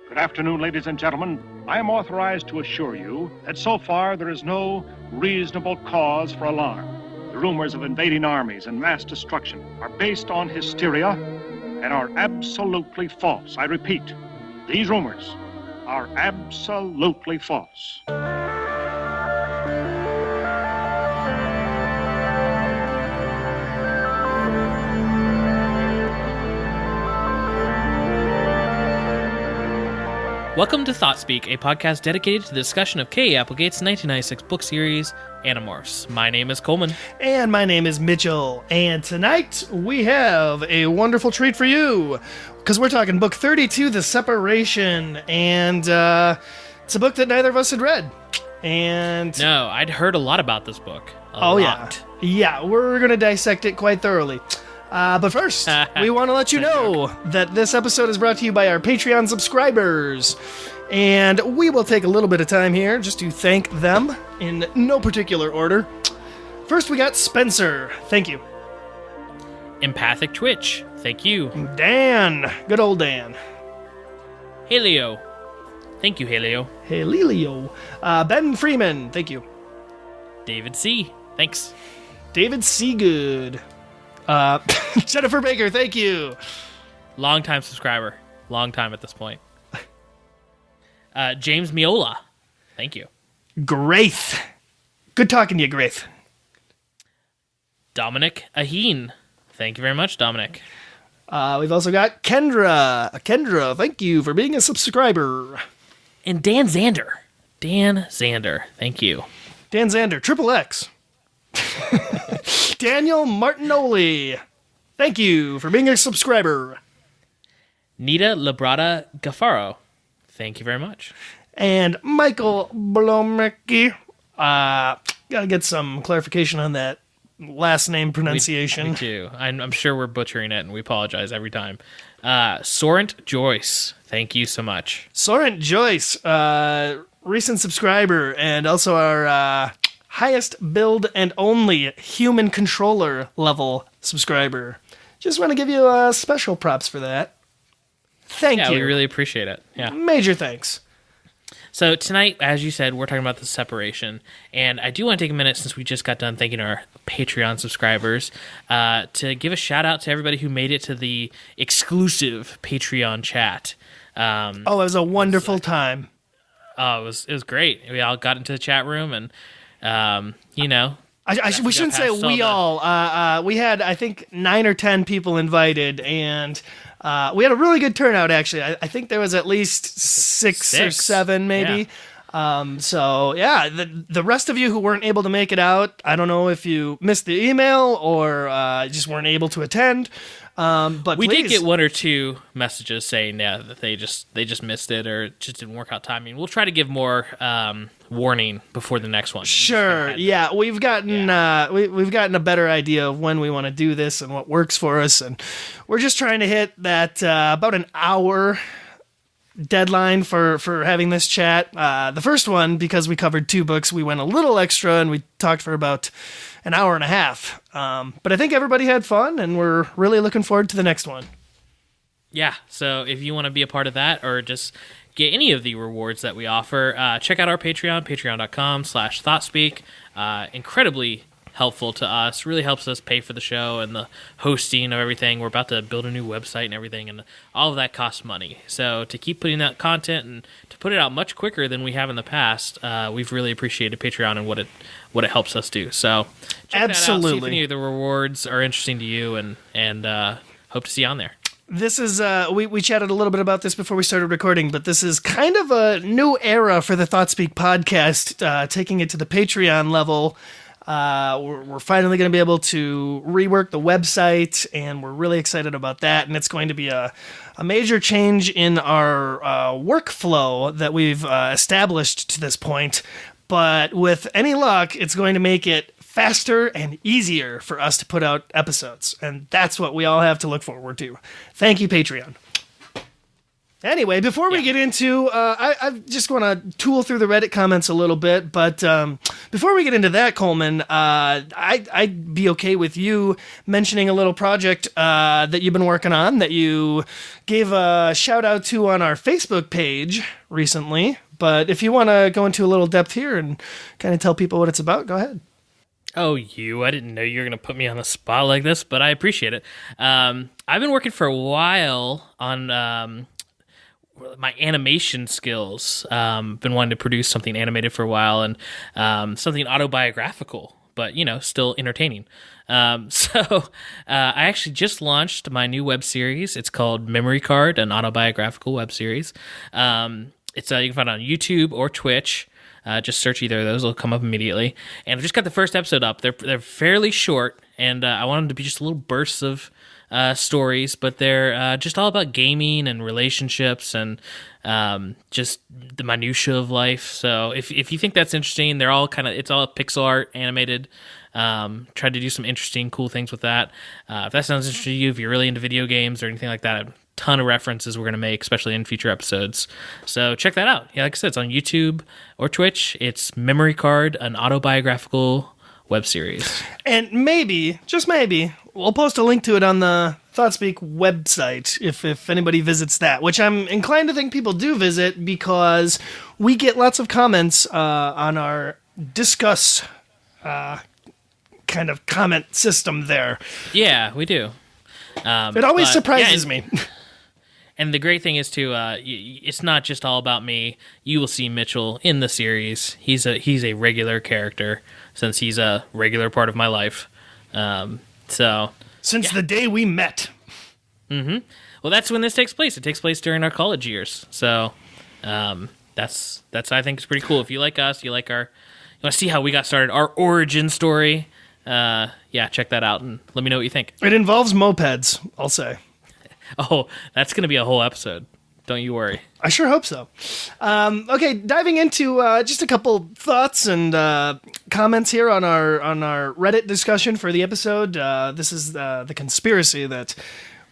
Good afternoon, ladies and gentlemen. I am authorized to assure you that so far there is no reasonable cause for alarm. The rumors of invading armies and mass destruction are based on hysteria and are absolutely false. I repeat, these rumors are absolutely false. Welcome to Thoughtspeak, a podcast dedicated to the discussion of K. Applegate's 1996 book series, Animorphs. My name is Coleman. And my name is Mitchell. And tonight we have a wonderful treat for you, because we're talking book 32, The Separation, and it's a book that neither of us had read. And no, I'd heard a lot about this book. A lot. Yeah, we're going to dissect it quite thoroughly. But first, we want to let you know that this episode is brought to you by our Patreon subscribers. And we will take a little bit of time here just to thank them in no particular order. First, we got Spencer. Thank you. Empathic Twitch. Thank you. Dan. Good old Dan. Haleo. Thank you, Haleo. Halilio. Ben Freeman. Thank you. David C. Thanks. David Seagood. Jennifer Baker, thank you. Long-time subscriber. Long time at this point. James Miola, thank you. Graith. Good talking to you, Graith. Dominic Aheen. Thank you very much, Dominic. We've also got Kendra. Kendra, thank you for being a subscriber. And Dan Zander. Dan Zander, thank you. Dan Zander, Triple X. Daniel Martinoli, thank you for being a subscriber. Nita Labrada Gaffaro, thank you very much. And Michael Blomecki, gotta get some clarification on that last name pronunciation. Me too. I'm sure we're butchering it, and we apologize every time. Sorrent Joyce, thank you so much. Sorrent Joyce, recent subscriber, and also our highest build and only human controller level subscriber. Just want to give you special props for that. Thank you. Yeah, we really appreciate it. Yeah. Major thanks. So tonight, as you said, we're talking about the separation. And I do want to take a minute, since we just got done thanking our Patreon subscribers, to give a shout out to everybody who made it to the exclusive Patreon chat. It was a wonderful time. Oh, it was great. We all got into the chat room and we shouldn't say we all. We had, I think, 9 or 10 people invited, and we had a really good turnout, actually. I think there was at least six or 7, maybe. Yeah. The rest of you who weren't able to make it out, I don't know if you missed the email or just weren't able to attend. But we did get 1 or 2 messages saying that they just missed it or it just didn't work out timing. We'll try to give more warning before the next one. Sure. Yeah, we've gotten we've gotten a better idea of when we want to do this and what works for us, and we're just trying to hit that about an hour deadline for having this chat. The first one, because we covered 2 books, we went a little extra and we talked for about an hour and a half. But I think everybody had fun, and we're really looking forward to the next one. Yeah, so if you want to be a part of that or just get any of the rewards that we offer, check out our Patreon, patreon.com/Thoughtspeak. Incredibly helpful to us, really helps us pay for the show and the hosting of everything. We're about to build a new website and everything, and all of that costs money. So to keep putting that content and to put it out much quicker than we have in the past, we've really appreciated Patreon and what it helps us do. So check absolutely that out, see if any of the rewards are interesting to you, and hope to see you on there. This is, we chatted a little bit about this before we started recording, but this is kind of a new era for the Thoughtspeak podcast, taking it to the Patreon level. We're finally going to be able to rework the website, and we're really excited about that. And it's going to be a major change in our workflow that we've established to this point. But with any luck, it's going to make it faster and easier for us to put out episodes. And that's what we all have to look forward to. Thank you, Patreon. Anyway, before we get into, I just want to tool through the Reddit comments a little bit, but before we get into that, Coleman, I'd be okay with you mentioning a little project that you've been working on that you gave a shout out to on our Facebook page recently. But if you want to go into a little depth here and kind of tell people what it's about, go ahead. Oh, I didn't know you were going to put me on the spot like this, but I appreciate it. I've been working for a while on my animation skills. Been wanting to produce something animated for a while, and something autobiographical, but still entertaining. So I actually just launched my new web series. It's called Memory Card, an autobiographical web series. It's you can find it on YouTube or Twitch. Just search either of those; it'll come up immediately. And I just got the first episode up. They're fairly short, and I want them to be just little bursts of stories, but they're just all about gaming and relationships and just the minutia of life. So if you think that's interesting, they're all it's all pixel art animated. Tried to do some interesting, cool things with that. If that sounds interesting to you, if you're really into video games or anything like that, a ton of references we're going to make, especially in future episodes. So check that out. Yeah, like I said, it's on YouTube or Twitch. It's Memory Card, an autobiographical web series. And maybe, just maybe, we'll post a link to it on the Thoughtspeak website if anybody visits that, which I'm inclined to think people do visit because we get lots of comments on our discuss kind of comment system there. Yeah, we do. It always surprises me. And the great thing is, too, it's not just all about me. You will see Mitchell in the series. He's a regular character since he's a regular part of my life. Since the day we met. Mm-hmm. Well, that's when this takes place. It takes place during our college years. So that's I think is pretty cool. If you like us, you want to see how we got started, our origin story. Check that out and let me know what you think. It involves mopeds, I'll say. Oh, that's going to be a whole episode. Don't you worry. I sure hope so. Okay, diving into just a couple thoughts and comments here on our Reddit discussion for the episode. This is the conspiracy that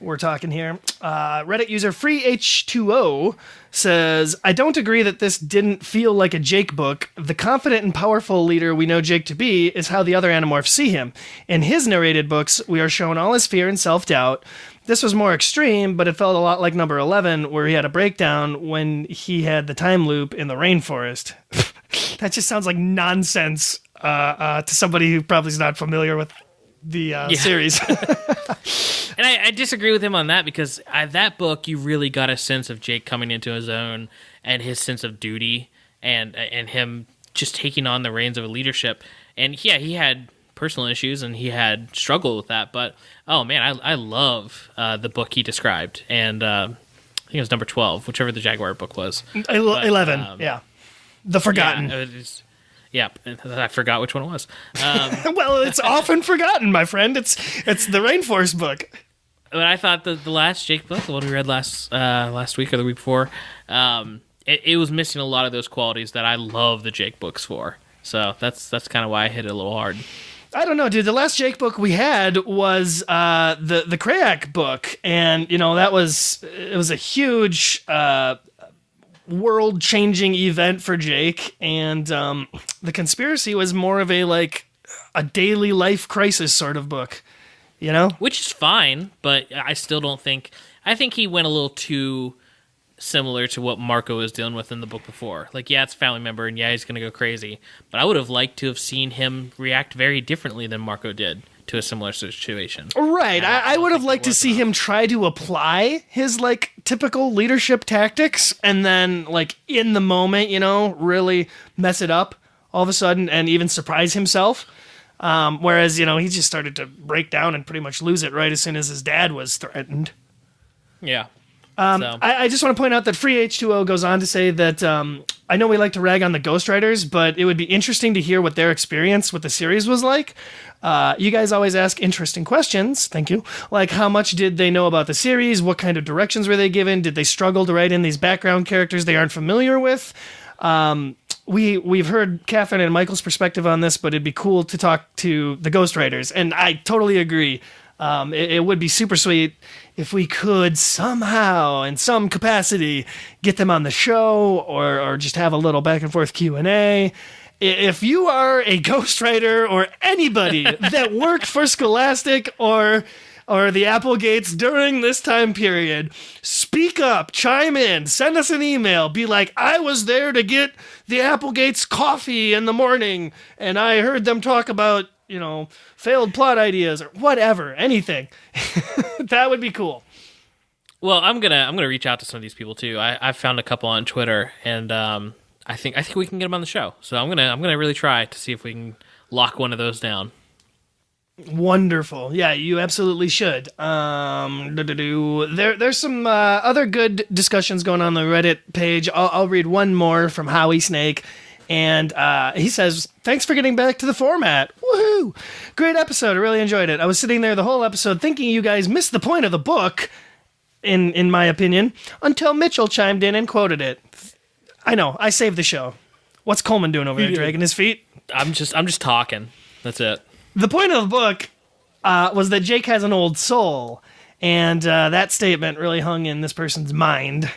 we're talking here. Reddit user FreeH2O says, I don't agree that this didn't feel like a Jake book. The confident and powerful leader we know Jake to be is how the other Animorphs see him. In his narrated books, we are shown all his fear and self-doubt. This was more extreme, but it felt a lot like number 11, where he had a breakdown when he had the time loop in the rainforest. That just sounds like nonsense to somebody who probably is not familiar with the series. And I disagree with him on that because that book, you really got a sense of Jake coming into his own and his sense of duty and him just taking on the reins of a leadership. And yeah, he had personal issues and he had struggled with that, but oh man, I love the book he described, and I think it was number 12, whichever the Jaguar book was. 11, yeah. The Forgotten. Yeah, I forgot which one it was. Well, it's often forgotten, my friend. It's the Rainforest book. But I thought the last Jake book, the one we read last week or the week before, it was missing a lot of those qualities that I love the Jake books for. So that's kind of why I hit it a little hard. I don't know, dude. The last Jake book we had was the Krayak book, and it was a huge world-changing event for Jake, and the conspiracy was more of a daily life crisis sort of book, which is fine, but I still don't think. I think he went a little too similar to what Marco was dealing with in the book before. It's a family member, and yeah, he's going to go crazy. But I would have liked to have seen him react very differently than Marco did to a similar situation. Right. I would have liked to see him try to apply his, typical leadership tactics, and then, in the moment, really mess it up all of a sudden and even surprise himself. Whereas, he just started to break down and pretty much lose it right as soon as his dad was threatened. Yeah. I just want to point out that FreeH2O goes on to say that I know we like to rag on the ghostwriters, but it would be interesting to hear what their experience with the series was like. You guys always ask interesting questions. Thank you. Like, how much did they know about the series? What kind of directions were they given? Did they struggle to write in these background characters they aren't familiar with? We've heard Katherine and Michael's perspective on this, but it'd be cool to talk to the ghostwriters. And I totally agree. It would be super sweet if we could somehow, in some capacity, get them on the show or just have a little back and forth Q&A. If you are a ghostwriter or anybody that worked for Scholastic or the Applegates during this time period, speak up, chime in, send us an email, be like, I was there to get the Applegates coffee in the morning, and I heard them talk about, failed plot ideas or whatever, anything. That would be cool. Well, I'm gonna reach out to some of these people too. I've found a couple on Twitter, and I think we can get them on the show. So I'm gonna really try to see if we can lock one of those down. Wonderful. Yeah, you absolutely should. There's some other good discussions going on the Reddit page. I'll read one more from Howie Snake. And he says, thanks for getting back to the format. Woohoo! Great episode. I really enjoyed it. I was sitting there the whole episode thinking you guys missed the point of the book, in my opinion, until Mitchell chimed in and quoted it. I know. I saved the show. What's Coleman doing over there, dragging his feet? I'm just talking. That's it. The point of the book was that Jake has an old soul, and that statement really hung in this person's mind.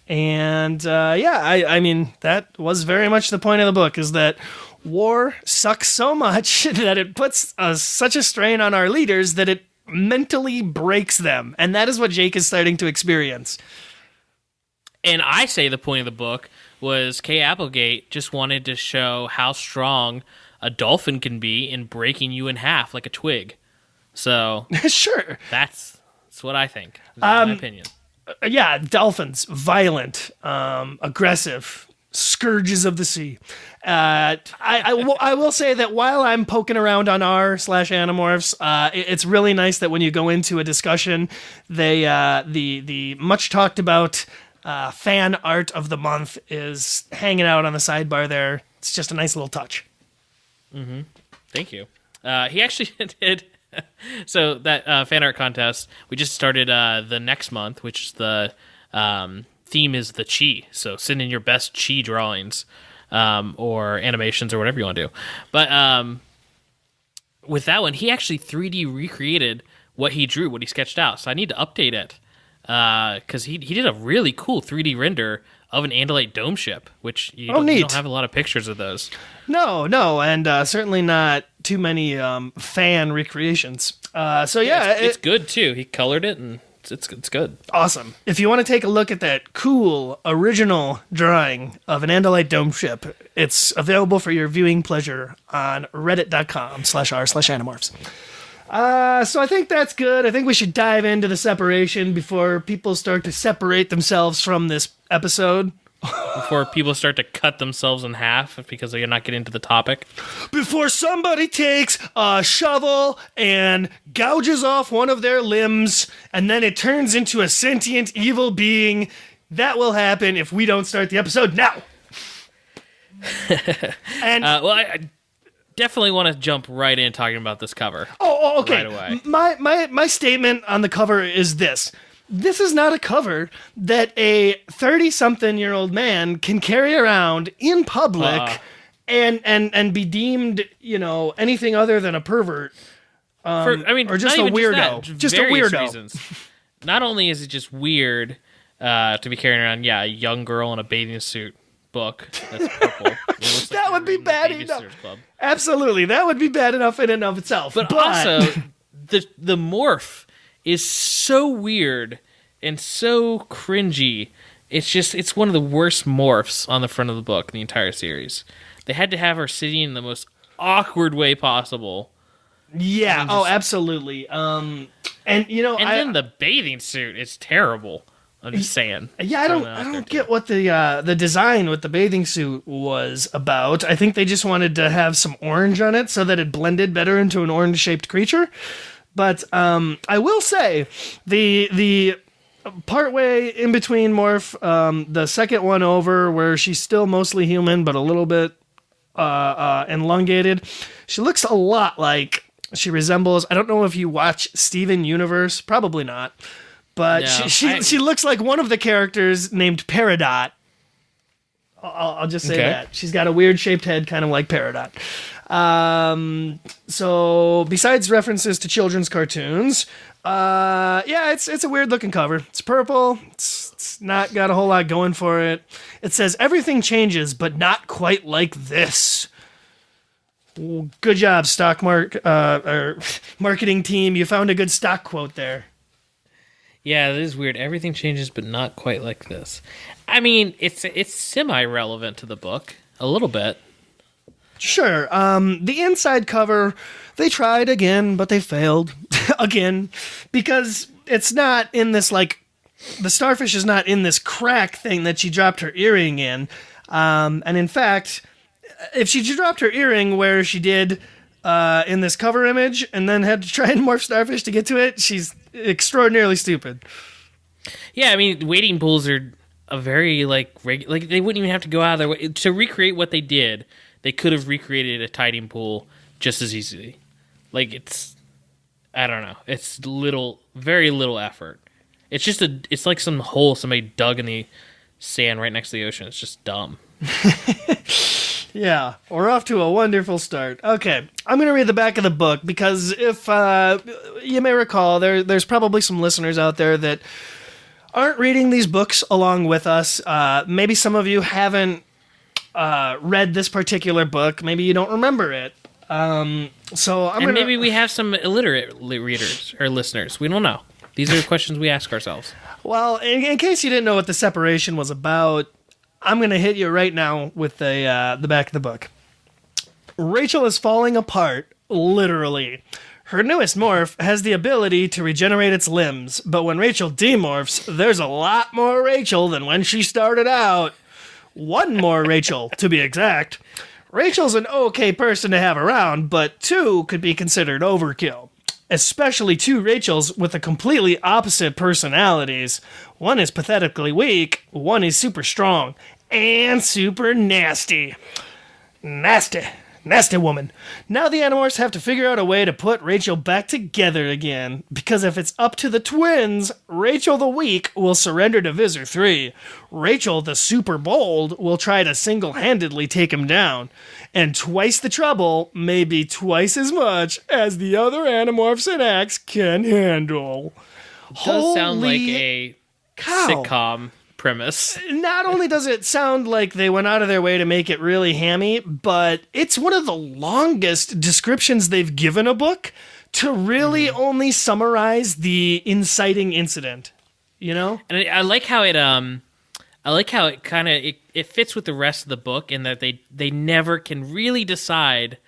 And I mean, that was very much the point of the book, is that war sucks so much that it puts such a strain on our leaders that it mentally breaks them. And that is what Jake is starting to experience. And I say the point of the book was Kay Applegate just wanted to show how strong a dolphin can be in breaking you in half like a twig. So sure, that's what I think. That's my opinion. Yeah, dolphins, violent, aggressive, scourges of the sea. I will say that while I'm poking around on r/Animorphs, it's really nice that when you go into a discussion, they the much talked about fan art of the month is hanging out on the sidebar there. It's just a nice little touch. Mm-hmm. Thank you. He actually did. So that fan art contest, we just started the next month, which is the theme is the chi. So send in your best chi drawings or animations or whatever you want to do. But with that one, he actually 3D recreated what he drew, what he sketched out. So I need to update it because he did a really cool 3D render of an Andalite dome ship, which you don't have a lot of pictures of those. No, and certainly not too many fan recreations. It's good too. He colored it, and it's good. Awesome. If you want to take a look at that cool original drawing of an Andalite dome ship, it's available for your viewing pleasure on reddit.com/r/Animorphs. So I think that's good. I think we should dive into the separation before people start to separate themselves from this episode. Before people start to cut themselves in half because they're not getting to the topic. Before somebody takes a shovel and gouges off one of their limbs and then it turns into a sentient evil being. That will happen if we don't start the episode now. And I definitely want to jump right in talking about this cover. Oh, okay. Right away. My statement on the cover is this. This is not a cover that a 30-something-year-old man can carry around in public and be deemed, anything other than a pervert. Or just a weirdo. Just a weirdo. Reasons. Not only is it just weird to be carrying around, a young girl in a bathing suit book that's purple. That would be bad enough. Absolutely, that would be bad enough in and of itself. But also, the morph is so weird and so cringy. It's one of the worst morphs on the front of the book in the entire series. They had to have her sitting in the most awkward way possible. Yeah. Absolutely. And then the bathing suit is terrible. I'm just saying. Yeah, I don't get what the design with the bathing suit was about. I think they just wanted to have some orange on it so that it blended better into an orange-shaped creature. But I will say the partway in between morph, the second one over where she's still mostly human but a little bit elongated, she looks a lot like she resembles. I don't know if you watch Steven Universe, probably not. But she looks like one of the characters named Peridot. I'll just say that. She's got a weird shaped head, kind of like Peridot. So besides references to children's cartoons, it's a weird looking cover. It's purple. It's not got a whole lot going for it. It says everything changes, but not quite like this. Good job, marketing team. You found a good stock quote there. Yeah, it is weird. Everything changes, but not quite like this. I mean, it's semi-relevant to the book, a little bit. Sure. The inside cover, they tried again, but they failed again because it's not in this, like, the starfish is not in this crack thing that she dropped her earring in. And in fact, if she dropped her earring where she did in this cover image and then had to try and morph starfish to get to it, she's extraordinarily stupid. Yeah, I mean, wading pools are a very, like they wouldn't even have to go out of their way. To recreate what they did, they could have recreated a tiding pool just as easily. Like, I don't know. It's very little effort. It's just it's like some hole somebody dug in the sand right next to the ocean. It's just dumb. Yeah, we're off to a wonderful start. Okay, I'm going to read the back of the book because if you may recall, there's probably some listeners out there that aren't reading these books along with us. Maybe some of you haven't read this particular book. Maybe you don't remember it. Maybe we have some illiterate readers or listeners. We don't know. These are questions we ask ourselves. Well, in case you didn't know what the separation was about, I'm going to hit you right now with the back of the book. Rachel is falling apart, literally. Her newest morph has the ability to regenerate its limbs, but when Rachel demorphs, there's a lot more Rachel than when she started out. One more Rachel, to be exact. Rachel's an okay person to have around, but two could be considered overkill. Especially two Rachels with a completely opposite personalities. One is pathetically weak, one is super strong, and super nasty. Nasty woman. Now the Animorphs have to figure out a way to put Rachel back together again, because if it's up to the twins, Rachel the weak will surrender to Visor 3. Rachel the super bold will try to single-handedly take him down. And twice the trouble may be twice as much as the other Animorphs and Axe can handle. It does sound like a sitcom premise. Not only does it sound like they went out of their way to make it really hammy, but it's one of the longest descriptions they've given a book to really only summarize the inciting incident. You know? And I like how it kind of it fits with the rest of the book in that they never can really decide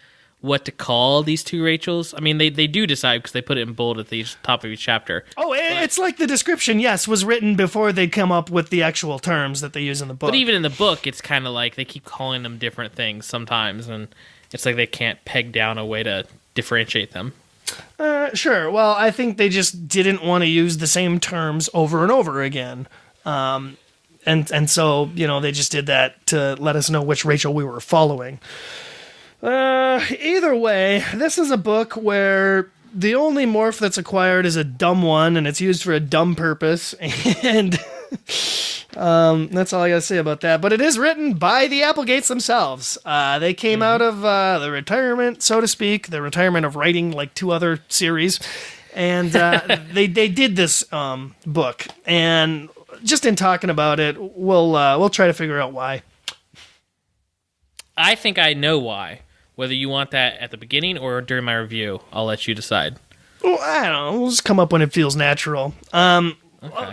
what to call these two Rachels. I mean, they do decide because they put it in bold at the top of each chapter. Oh, it's like the description, yes, was written before they come up with the actual terms that they use in the book. But even in the book, it's kind of like they keep calling them different things sometimes, and it's like they can't peg down a way to differentiate them. Sure. Well, I think they just didn't want to use the same terms over and over again. And so, you know, they just did that to let us know which Rachel we were following. Either way, this is a book where the only morph that's acquired is a dumb one, and it's used for a dumb purpose, and that's all I gotta say about that. But it is written by the Applegates themselves. They came out of the retirement, so to speak, the retirement of writing like two other series, and they did this book, and just in talking about it, we'll try to figure out why. I think I know why. Whether you want that at the beginning or during my review, I'll let you decide. Well, I don't know. We'll just come up when it feels natural. Okay.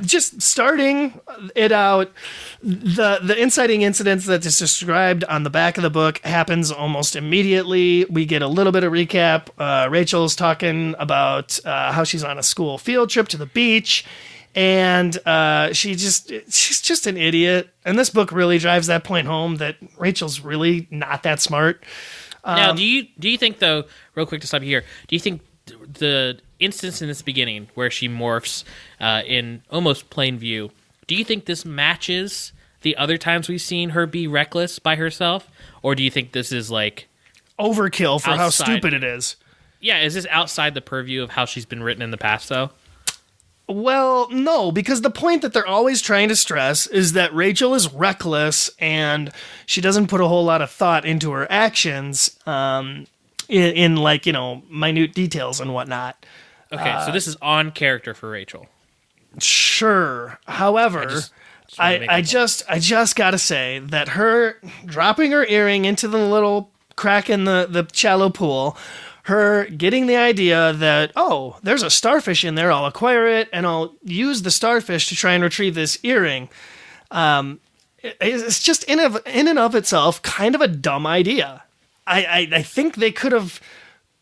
Just starting it out, the inciting incidents that is described on the back of the book happens almost immediately. We get a little bit of recap. Rachel's talking about how she's on a school field trip to the beach, and she's just an idiot. And this book really drives that point home that Rachel's really not that smart. Now, do you think, though, real quick to stop you here, do you think the instance in this beginning where she morphs in almost plain view, do you think this matches the other times we've seen her be reckless by herself? Or do you think this is like overkill for how stupid it is? Yeah, is this outside the purview of how she's been written in the past, though? Well, no, because the point that they're always trying to stress is that Rachel is reckless and she doesn't put a whole lot of thought into her actions in like, minute details and whatnot. Okay, so this is on character for Rachel. Sure. However, I just gotta say that her dropping her earring into the little crack in the shallow pool, her getting the idea that, oh, there's a starfish in there, I'll acquire it, and I'll use the starfish to try and retrieve this earring. It's just in and of itself kind of a dumb idea. I think they could have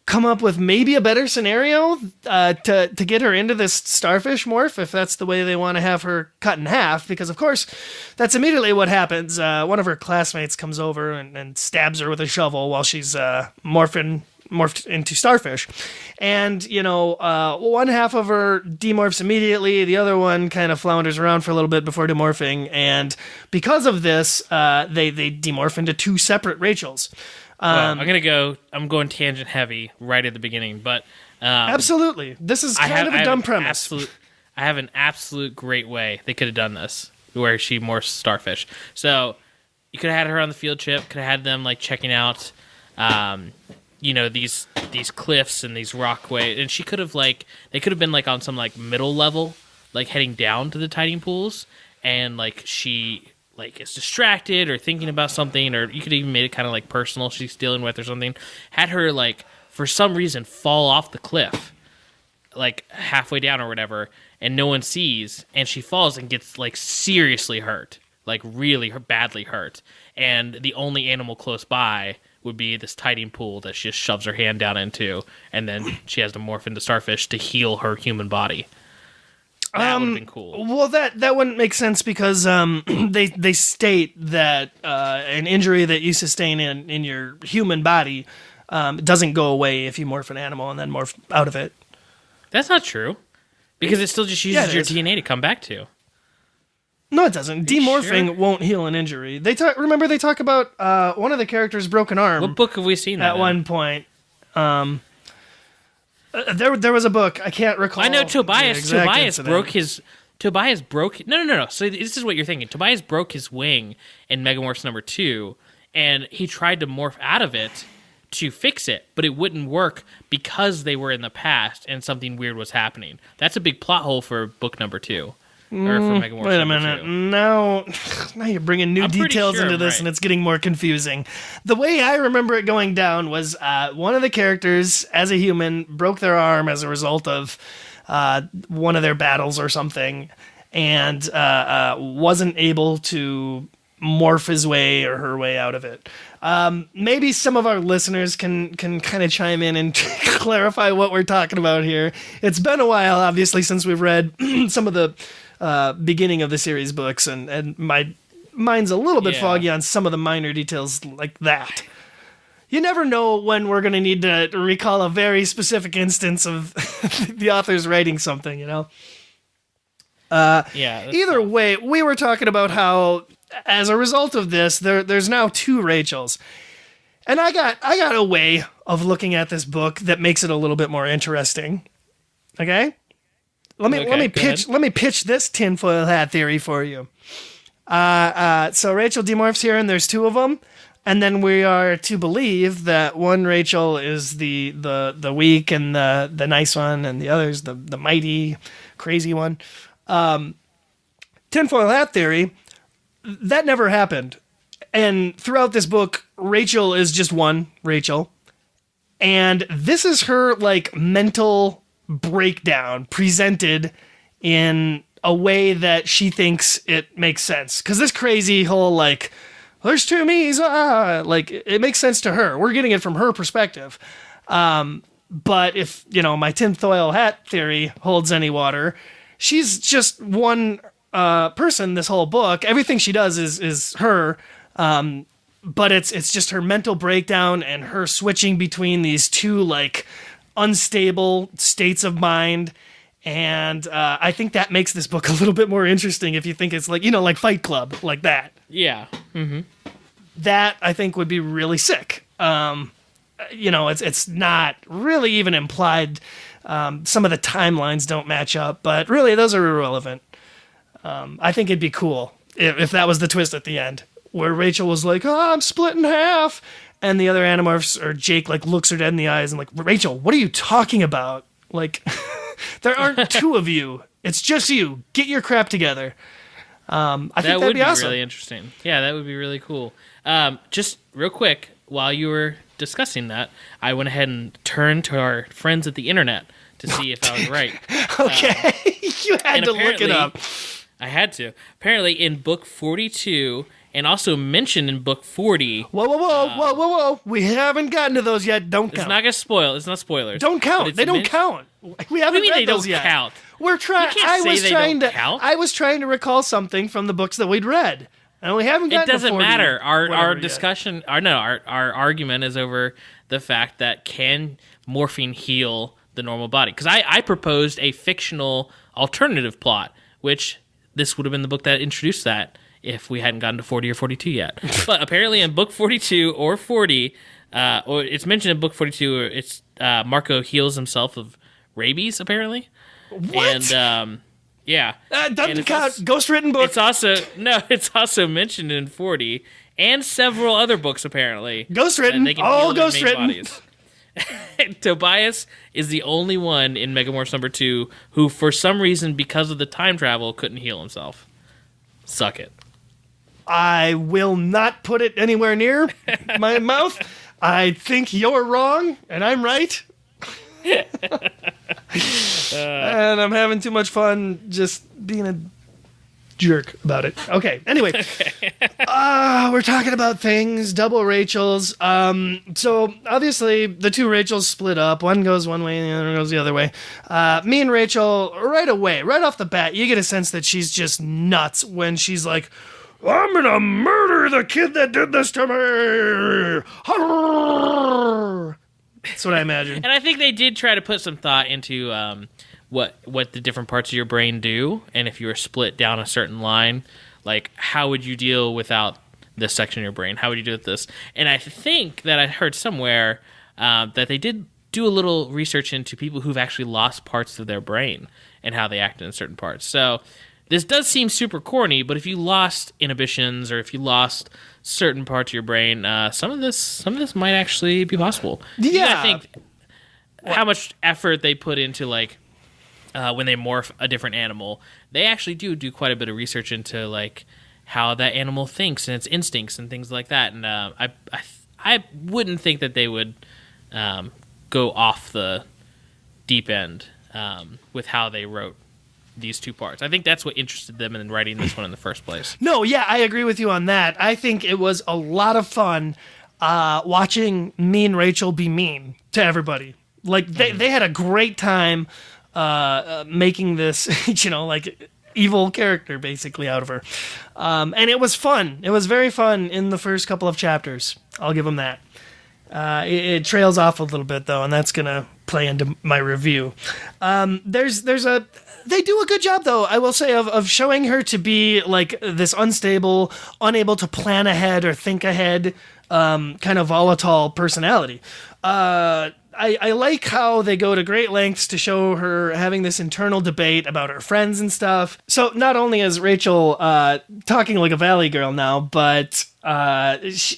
come up with maybe a better scenario to get her into this starfish morph, if that's the way they want to have her cut in half, because of course that's immediately what happens. One of her classmates comes over and stabs her with a shovel while she's morphed into starfish, and one half of her demorphs immediately, the other one kind of flounders around for a little bit before demorphing, and because of this they demorph into two separate Rachels. I'm going tangent heavy right at the beginning, but absolutely, this is kind of a dumb premise. I have an absolute great way they could have done this, where she morphs starfish. So you could have had her on the field trip, could have had them like checking out these cliffs and these rockways, and she could have they could have been like on some like middle level, like heading down to the tiding pools, and like she like is distracted or thinking about something, or you could even made it kind of like personal she's dealing with or something. Had her like for some reason fall off the cliff, like halfway down or whatever, and no one sees, and she falls and gets like seriously hurt, like really badly hurt, and the only animal close by would be this tiding pool that she just shoves her hand down into, and then she has to morph into starfish to heal her human body. That would have been cool. Well, that wouldn't make sense because they state that an injury that you sustain in your human body doesn't go away if you morph an animal and then morph out of it. That's not true, because it still just uses your DNA to come back to. No, it doesn't. Demorphing won't heal an injury. Remember they talk about one of the characters' broken arm. What book have we seen that at one point? There was a book. I can't recall. I know Tobias broke his. Tobias broke. No. So this is what you're thinking. Tobias broke his wing in Megamorphs #2, and he tried to morph out of it to fix it, but it wouldn't work because they were in the past and something weird was happening. That's a big plot hole for book #2. Or for Megamorphs Wait a minute. Now you're bringing new details into this, right, and it's getting more confusing. The way I remember it going down was one of the characters, as a human, broke their arm as a result of one of their battles or something, and wasn't able to morph his way or her way out of it. Maybe some of our listeners can kind of chime in and clarify what we're talking about here. It's been a while, obviously, since we've read some of the beginning of the series books, and my mind's a little bit foggy on some of the minor details like that. You never know when we're going to need to recall a very specific instance of the author's writing something, Either way, we were talking about how, as a result of this, there's now two Rachels. And I got a way of looking at this book that makes it a little bit more interesting. Okay? Let me pitch this tinfoil hat theory for you. So Rachel demorphs here, and there's two of them, and then we are to believe that one Rachel is the weak and the nice one, and the other's the mighty, crazy one. Tinfoil hat theory, that never happened. And throughout this book, Rachel is just one Rachel, and this is her like mental breakdown presented in a way that she thinks it makes sense, because this crazy whole like there's two me's like it makes sense to her. We're getting it from her perspective, but if my tinfoil hat theory holds any water, she's just one person this whole book. Everything she does is her, but it's just her mental breakdown and her switching between these two like unstable states of mind, and I think that makes this book a little bit more interesting if you think it's like like Fight Club, like that. Yeah. Mm-hmm. That I think would be really sick. It's not really even implied Some of the timelines don't match up, but really those are irrelevant. I think it'd be cool if that was the twist at the end, where Rachel was like, "Oh, I'm split in half," and the other Animorphs or Jake like looks her dead in the eyes and like, "Rachel, what are you talking about? Like, there aren't two of you. It's just you. Get your crap together." I think that'd be awesome. Really interesting. Yeah, that would be really cool. Just real quick, while you were discussing that, I went ahead and turned to our friends at the internet to see if I was right. Okay, you had to look it up. I had to. Apparently, in book 42, and also mentioned in book 40... Whoa. We haven't gotten to those yet. Don't count. It's not going to spoil. It's not spoilers. Don't count. They don't count. We haven't read those yet. Count? We're trying. I was trying to recall something from the books that we'd read, and we haven't gotten. It doesn't to 40 matter. Our yet. discussion. Our argument is over the fact that can morphine heal the normal body? Because I proposed a fictional alternative plot, which this would have been the book that introduced that if we hadn't gotten to 40 or 42 yet. But apparently in book 42 or 40, or it's mentioned in book 42, it's Marco heals himself of rabies, apparently. What? And yeah. Doesn't count. Ghost-written book. It's also mentioned in 40 and several other books, apparently. Ghost-written. All ghost-written. Tobias is the only one in Megamorphs number 2 who, for some reason, because of the time travel, couldn't heal himself. Suck it. I will not put it anywhere near my mouth. I think you're wrong, and I'm right. And I'm having too much fun just being a jerk about it. Okay, anyway. We're talking about things, double Rachels. So, obviously, the two Rachels split up. One goes one way and the other goes the other way. Me and Rachel, right away, right off the bat, you get a sense that she's just nuts when she's like, "I'm gonna murder the kid that did this to me!" That's what I imagine. And I think they did try to put some thought into what the different parts of your brain do, and if you were split down a certain line, like how would you deal without this section of your brain? How would you do with this? And I think that I heard somewhere that they did do a little research into people who've actually lost parts of their brain and how they act in certain parts. So this does seem super corny, but if you lost inhibitions or if you lost certain parts of your brain, some of this might actually be possible. Yeah. I think how much effort they put into like when they morph a different animal, they actually do quite a bit of research into like how that animal thinks and its instincts and things like that. And I wouldn't think that they would go off the deep end with how they wrote these two parts. I think that's what interested them in writing this one in the first place. No, yeah, I agree with you on that. I think it was a lot of fun watching me and Rachel be mean to everybody. Like, they had a great time making this, like, evil character, basically, out of her. And it was fun. It was very fun in the first couple of chapters. I'll give them that. It trails off a little bit, though, and that's going to play into my review. They do a good job, though, I will say, of showing her to be like this unstable, unable to plan ahead or think ahead, kind of volatile personality. I like how they go to great lengths to show her having this internal debate about her friends and stuff. So not only is Rachel talking like a Valley girl now, but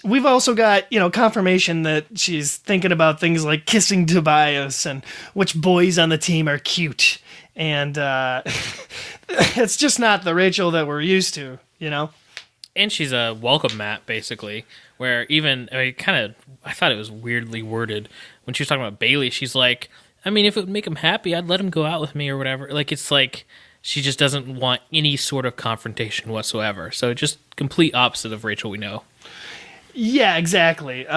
we've also got, confirmation that she's thinking about things like kissing Tobias and which boys on the team are cute. And it's just not the Rachel that we're used to, And she's a welcome mat, basically, where I thought it was weirdly worded. When she was talking about Bailey, she's like, I mean, if it would make him happy, I'd let him go out with me or whatever. Like, it's like she just doesn't want any sort of confrontation whatsoever. So just complete opposite of Rachel we know. Yeah, exactly.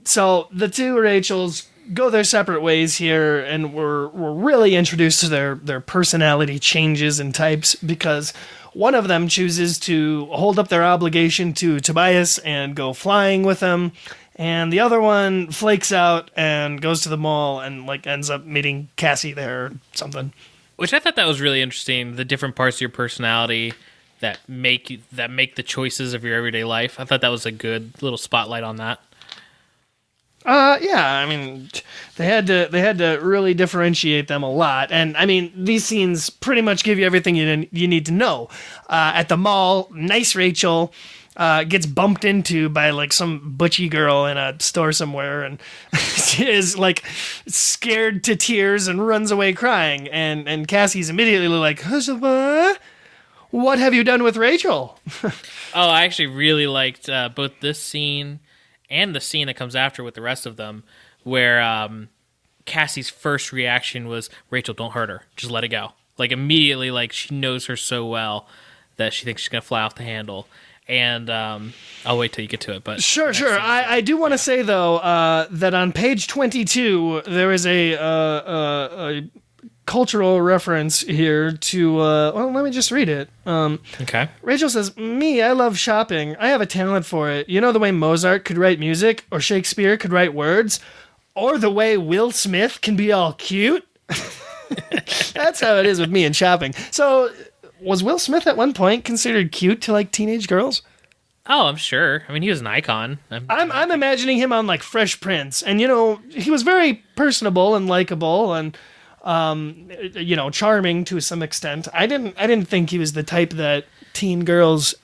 So the two Rachels go their separate ways here, and we're really introduced to their personality changes and types because one of them chooses to hold up their obligation to Tobias and go flying with him, and the other one flakes out and goes to the mall and like ends up meeting Cassie there or something. Which I thought that was really interesting, the different parts of your personality that make the choices of your everyday life. I thought that was a good little spotlight on that. Yeah, I mean, they had to really differentiate them a lot, and I mean, these scenes pretty much give you everything you need to know. At the mall, nice Rachel gets bumped into by like some butchy girl in a store somewhere, and she is like scared to tears and runs away crying, and Cassie's immediately like, "What have you done with Rachel?" Oh, I actually really liked both this scene and the scene that comes after with the rest of them, where Cassie's first reaction was, "Rachel, don't hurt her. Just let it go." Like, immediately, like, she knows her so well that she thinks she's going to fly off the handle. And I'll wait till you get to it. But Sure. I do want to say, though, that on page 22, there is a cultural reference here to, well, let me just read it. Okay. Rachel says, "Me, I love shopping. I have a talent for it. You know the way Mozart could write music, or Shakespeare could write words, or the way Will Smith can be all cute?" That's how it is with me and shopping. So, was Will Smith at one point considered cute to, like, teenage girls? Oh, I'm sure. I mean, he was an icon. I'm imagining him on, like, Fresh Prince. And, you know, he was very personable and likable and, you know, charming to some extent. I didn't think he was the type that teen girls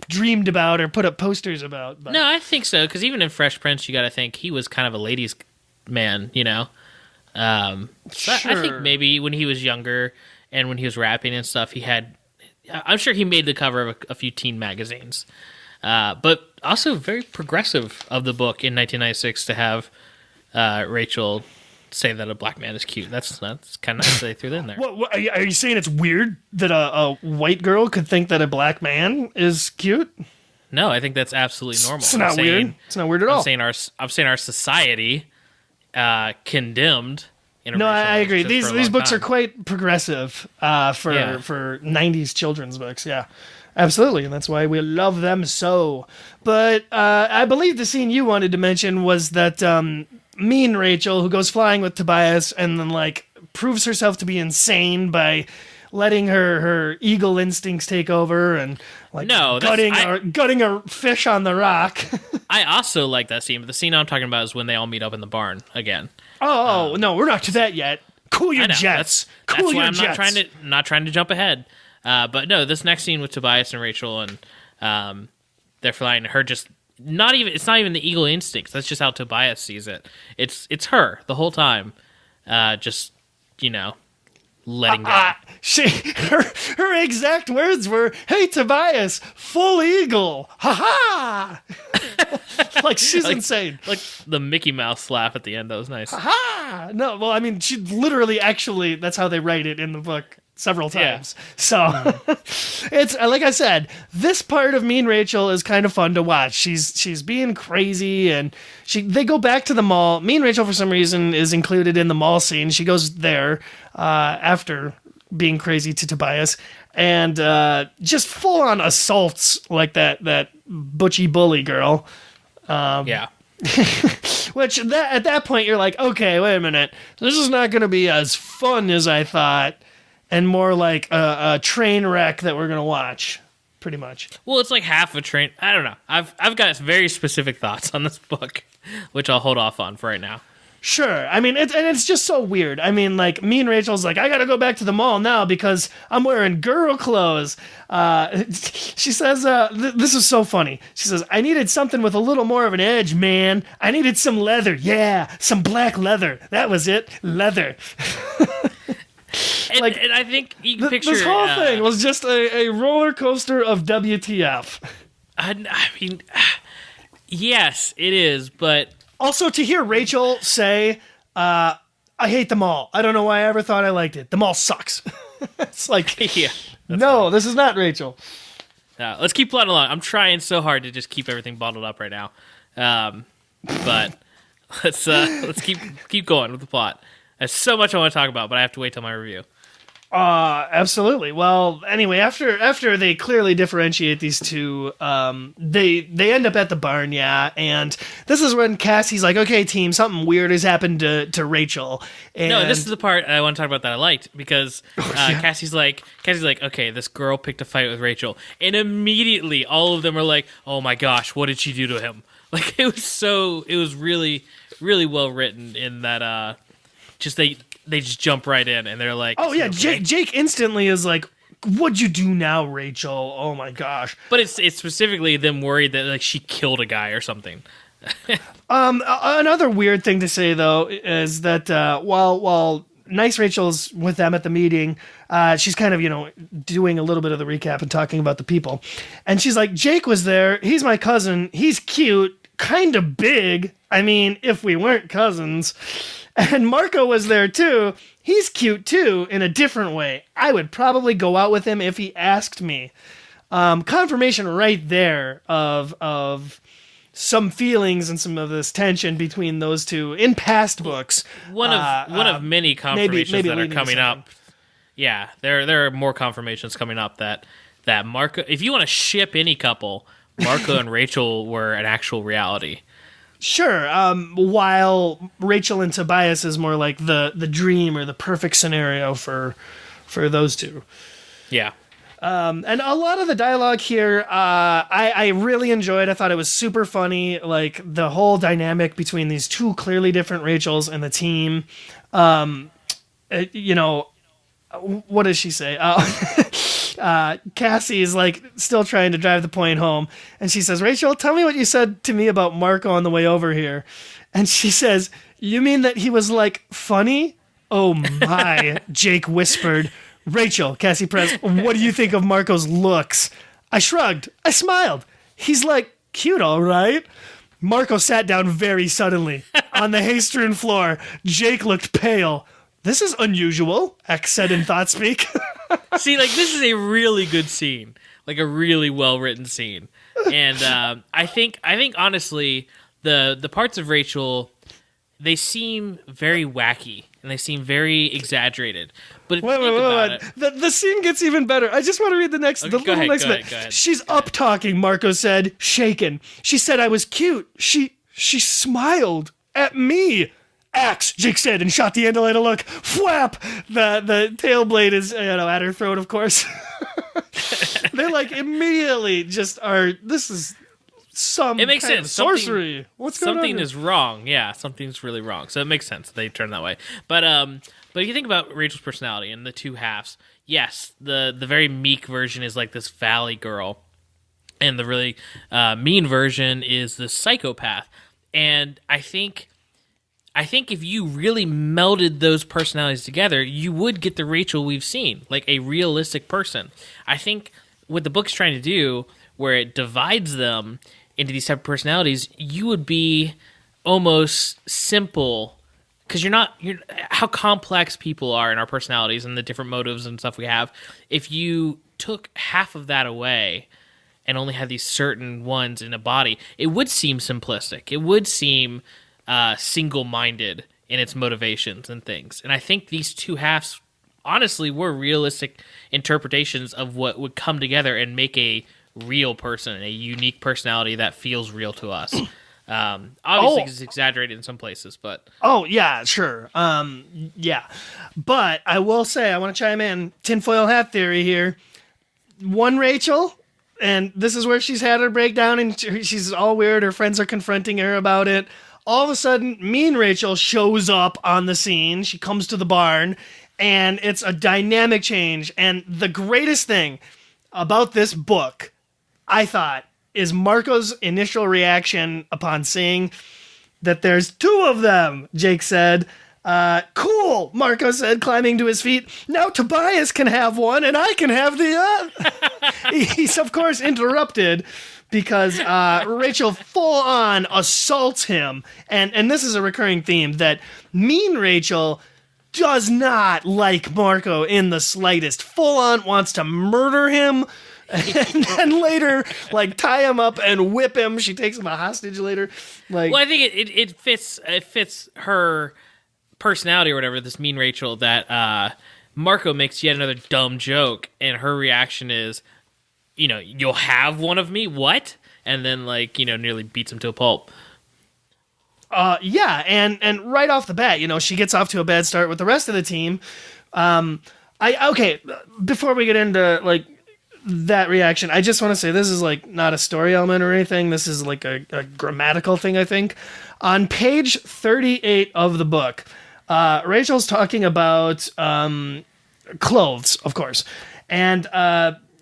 dreamed about or put up posters about. But. No, I think so, because even in Fresh Prince, you got to think he was kind of a ladies' man, you know? So Sure. I think maybe when he was younger and when he was rapping and stuff, I'm sure he made the cover of a few teen magazines. But also very progressive of the book in 1996 to have Rachel say that a black man is cute. That's kind of nice that they threw that in there. What, are you saying it's weird that a white girl could think that a black man is cute? No, I think that's absolutely normal. It's not weird. It's not weird at all. I'm saying our society condemned. No, I agree. These books time. are quite progressive for 90s children's books. Yeah, absolutely, and that's why we love them so. But I believe the scene you wanted to mention was that mean Rachel, who goes flying with Tobias and then like proves herself to be insane by letting her eagle instincts take over and like gutting a fish on the rock. I also like that scene, but the scene I'm talking about is when they all meet up in the barn again. Oh, no, we're not to that yet. Cool your jets. That's why I'm not trying to jump ahead. But no, this next scene with Tobias and Rachel and they're flying, her just it's not even the eagle instincts. That's just how Tobias sees it. It's her the whole time. Just, you know, letting go. Her exact words were, "Hey Tobias, full eagle. Ha ha." Like she's insane. Like the Mickey Mouse laugh at the end. That was nice. Ha! No, well, I mean, she literally, actually, that's how they write it in the book several times. Yeah. So, it's like I said, this part of Mean Rachel is kind of fun to watch. She's being crazy, and they go back to the mall. Mean Rachel, for some reason, is included in the mall scene. She goes there after being crazy to Tobias, and just full on assaults like that butchy bully girl. Yeah. Which at that point you're like, okay, wait a minute, this is not going to be as fun as I thought, and more like a train wreck that we're going to watch, pretty much. Well, it's like half a train. I don't know. I've got very specific thoughts on this book, which I'll hold off on for right now. Sure. I mean, it's just so weird. I mean, like, Mean Rachel's like, "I gotta go back to the mall now because I'm wearing girl clothes." She says, this is so funny. She says, "I needed something with a little more of an edge, man. I needed some leather. Yeah, some black leather. That was it. Leather." And I think you can picture... This whole thing was just a roller coaster of WTF. I mean, yes, it is, but... Also, to hear Rachel say, "I hate the mall. I don't know why I ever thought I liked it. The mall sucks." It's like, yeah, no, funny. This is not Rachel. Let's keep plodding along. I'm trying so hard to just keep everything bottled up right now. But let's keep going with the plot. There's so much I want to talk about, but I have to wait till my review. Absolutely. Well, anyway, after they clearly differentiate these two, they end up at the barn, yeah, and this is when Cassie's like, okay, team, something weird has happened to Rachel. And No, this is the part I want to talk about that I liked, because Cassie's like, okay, this girl picked a fight with Rachel, and immediately all of them are like, oh my gosh, what did she do to him? Like, it was really, really well written in that, they just jump right in, and they're like, oh yeah, okay? Jake instantly is like, what'd you do now, Rachel? Oh my gosh. But it's specifically them worried that like she killed a guy or something. Another weird thing to say though is that while nice Rachel's with them at the meeting, she's kind of doing a little bit of the recap and talking about the people, and she's like, Jake was there. He's my cousin. He's cute, kind of big. I mean, if we weren't cousins. And Marco was there too. He's cute too, in a different way. I would probably go out with him if he asked me. Confirmation right there of some feelings and some of this tension between those two in past books. One of many confirmations maybe that are coming up. Yeah, there are more confirmations coming up that Marco. If you want to ship any couple, Marco and Rachel were an actual reality. Sure. While Rachel and Tobias is more like the dream or the perfect scenario for those two. Yeah. And a lot of the dialogue here, I really enjoyed. I thought it was super funny. Like the whole dynamic between these two clearly different Rachels and the team. What does she say? Cassie is like still trying to drive the point home, and she says, Rachel, tell me what you said to me about Marco on the way over here. And she says, you mean that he was like funny? Oh my, Jake whispered. Rachel, Cassie Press, what do you think of Marco's looks? I shrugged. I smiled. He's like cute, all right. Marco sat down very suddenly on the hay-strewn floor. Jake looked pale. This is unusual, X said in Thoughtspeak. See, like, this is a really good scene, like a really well-written scene. And I think honestly, the parts of Rachel, they seem very wacky, and they seem very exaggerated. But if you think about it, the scene gets even better. I just want to read the next. Okay, Go ahead. She's up talking, Marco said, shaken. She said I was cute. She smiled at me. Axe, Jake said, and shot the Andalite a look. Whap! The tail blade is at her throat, of course. They like immediately just are. This is some. It makes kind sense. Of sorcery. What's going on? Something is wrong. Yeah, something's really wrong. So it makes sense they turn that way. But if you think about Rachel's personality and the two halves, yes, the very meek version is like this valley girl, and the really mean version is the psychopath. And I think if you really melded those personalities together, you would get the Rachel we've seen, like a realistic person. I think what the book's trying to do, where it divides them into these type of personalities, you would be almost simple, because you're how complex people are in our personalities and the different motives and stuff we have. If you took half of that away and only had these certain ones in a body, it would seem simplistic. It would seem single-minded in its motivations and things. And I think these two halves, honestly, were realistic interpretations of what would come together and make a real person, a unique personality that feels real to us. Obviously, it's exaggerated in some places, but... Oh, yeah, sure. Yeah. But I will say, I want to chime in, tinfoil hat theory here. One Rachel, and this is where she's had her breakdown, and she's all weird, her friends are confronting her about it. All of a sudden, mean Rachel shows up on the scene. She comes to the barn, and it's a dynamic change. And the greatest thing about this book, I thought, is Marco's initial reaction upon seeing that there's two of them, Jake said. Cool, Marco said, climbing to his feet. Now Tobias can have one, and I can have the other. He's, of course, interrupted because Rachel full-on assaults him. And this is a recurring theme, that mean Rachel does not like Marco in the slightest. Full-on wants to murder him, and then later, like, tie him up and whip him. She takes him a hostage later. Like, well, I think it fits her personality or whatever, this mean Rachel, that Marco makes yet another dumb joke, and her reaction is, you'll have one of me? What? And then, nearly beats him to a pulp. Yeah, and right off the bat, she gets off to a bad start with the rest of the team. Okay, before we get into like that reaction, I just want to say this is like not a story element or anything. This is like a grammatical thing, I think. On page 38 of the book, Rachel's talking about clothes, of course, and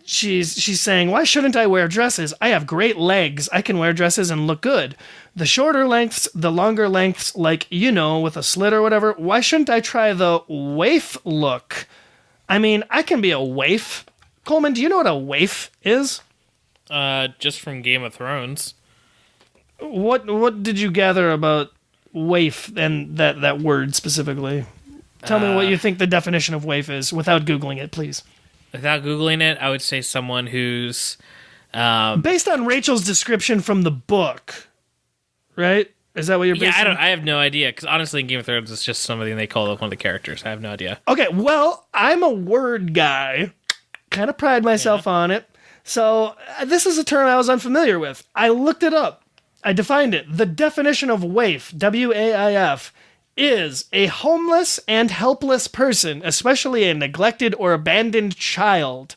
she's saying, "Why shouldn't I wear dresses? I have great legs. I can wear dresses and look good. The shorter lengths, the longer lengths, like, with a slit or whatever. Why shouldn't I try the waif look? I mean, I can be a waif." Coleman, do you know what a waif is? Just from Game of Thrones. What did you gather about waif and that word specifically? Tell me what you think the definition of waif is without Googling it, please. Without Googling it, I would say someone who's... based on Rachel's description from the book, right? Is that what you're basing? I have no idea, because honestly in Game of Thrones it's just somebody they call one of the characters. I have no idea. Okay, well, I'm a word guy. Kind of pride myself on it. So this is a term I was unfamiliar with. I looked it up. I defined it. The definition of waif, W-A-I-F, is a homeless and helpless person, especially a neglected or abandoned child.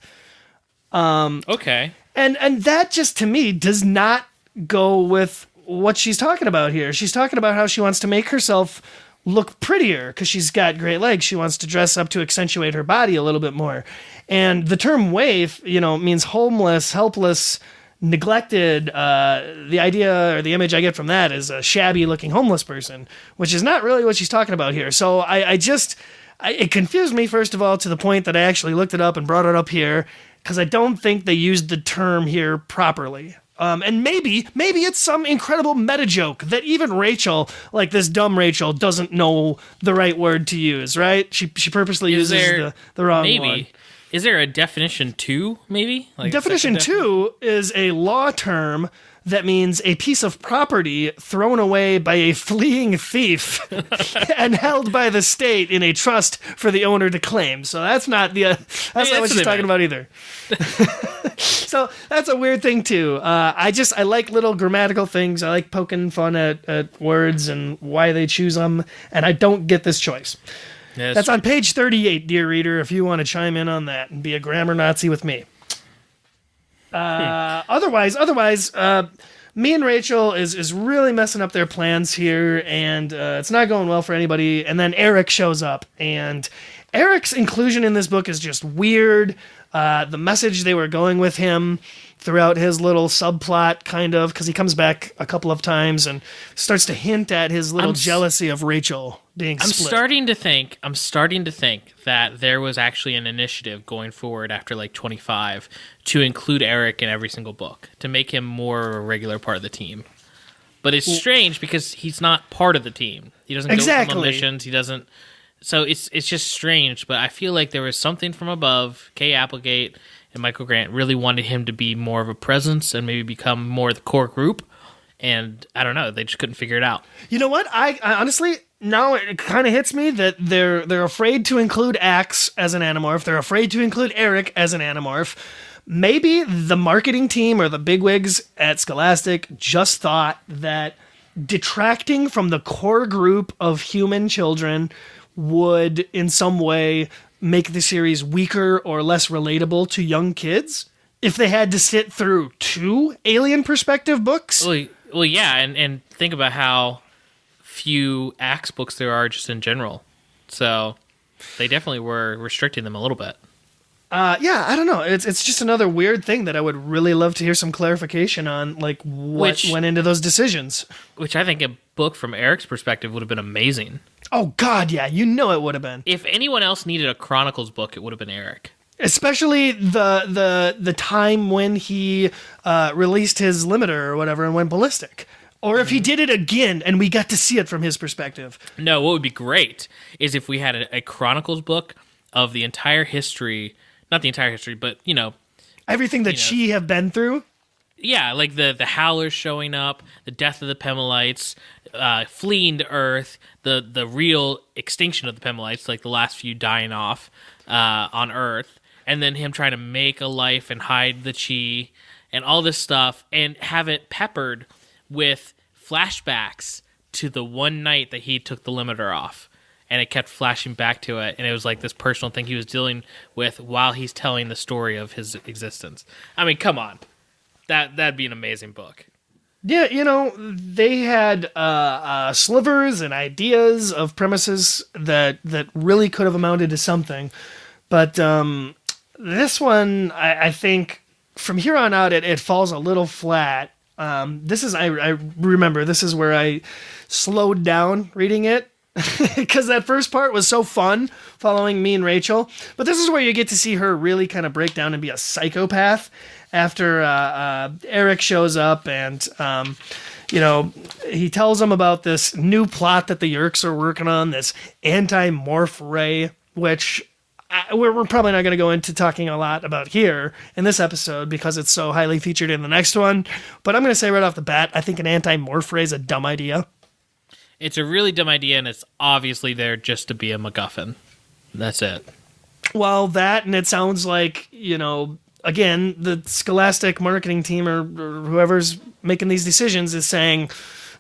Okay. And that just, to me, does not go with what she's talking about here. She's talking about how she wants to make herself look prettier because she's got great legs. She wants to dress up to accentuate her body a little bit more. And the term waif, means homeless, helpless, neglected. The idea or the image I get from that is a shabby-looking homeless person, which is not really what she's talking about here. So it confused me, first of all, to the point that I actually looked it up and brought it up here, because I don't think they used the term here properly. And maybe it's some incredible meta joke that even Rachel, like this dumb Rachel, doesn't know the right word to use, right? She purposely uses the wrong one. Is there a definition 2, maybe? Like definition 2 is a law term that means a piece of property thrown away by a fleeing thief and held by the state in a trust for the owner to claim. So that's not not what she's talking about either. So that's a weird thing too. I like little grammatical things. I like poking fun at words and why they choose them, and I don't get this choice. Yeah, that's on page 38, dear reader, if you want to chime in on that and be a grammar Nazi with me. Otherwise, me and Rachel is really messing up their plans here, and it's not going well for anybody. And then Eric shows up, and Eric's inclusion in this book is just weird. The message they were going with him throughout his little subplot, kind of, because he comes back a couple of times and starts to hint at his little jealousy of Rachel being split. I'm starting to think that there was actually an initiative going forward after like 25 to include Eric in every single book, to make him more of a regular part of the team. But it's strange because he's not part of the team. He doesn't go on missions. He doesn't. So it's just strange, but I feel like there was something from above. Kay Applegate and Michael Grant really wanted him to be more of a presence and maybe become more the core group. And I don't know, they just couldn't figure it out. You know what? I honestly, now it kind of hits me that they're afraid to include Axe as an Animorph. They're afraid to include Eric as an Animorph. Maybe the marketing team or the bigwigs at Scholastic just thought that detracting from the core group of human children would in some way make the series weaker or less relatable to young kids if they had to sit through 2 alien perspective books. Well, yeah, and think about how few Axe books there are just in general. So they definitely were restricting them a little bit. Yeah, I don't know. It's just another weird thing that I would really love to hear some clarification on, like what went into those decisions. Which I think a book from Eric's perspective would have been amazing. Oh God, yeah, it would have been. If anyone else needed a Chronicles book, it would have been Eric. Especially the time when he released his limiter or whatever and went ballistic. Or if he did it again and we got to see it from his perspective. No, what would be great is if we had a Chronicles book of the entire history, not the entire history, but, everything that she have been through. Yeah, like the Howlers showing up, the death of the Pemalites, fleeing to Earth, the real extinction of the Pemalites, like the last few dying off on Earth, and then him trying to make a life and hide the chi and all this stuff, and have it peppered with flashbacks to the one night that he took the limiter off. And it kept flashing back to it, and it was like this personal thing he was dealing with while he's telling the story of his existence. I mean, come on. That'd be an amazing book. Yeah, they had slivers and ideas of premises that really could have amounted to something. But this one, I think, from here on out, it falls a little flat. I remember, this is where I slowed down reading it. Because that first part was so fun, following me and Rachel. But this is where you get to see her really kind of break down and be a psychopath after Eric shows up and, he tells them about this new plot that the Yeerks are working on, this anti-morph ray, which we're probably not going to go into talking a lot about here in this episode because it's so highly featured in the next one. But I'm going to say right off the bat, I think an anti-morph ray is a dumb idea. It's a really dumb idea, and it's obviously there just to be a MacGuffin. That's it. Well, that, and it sounds like, again, the Scholastic marketing team or whoever's making these decisions is saying,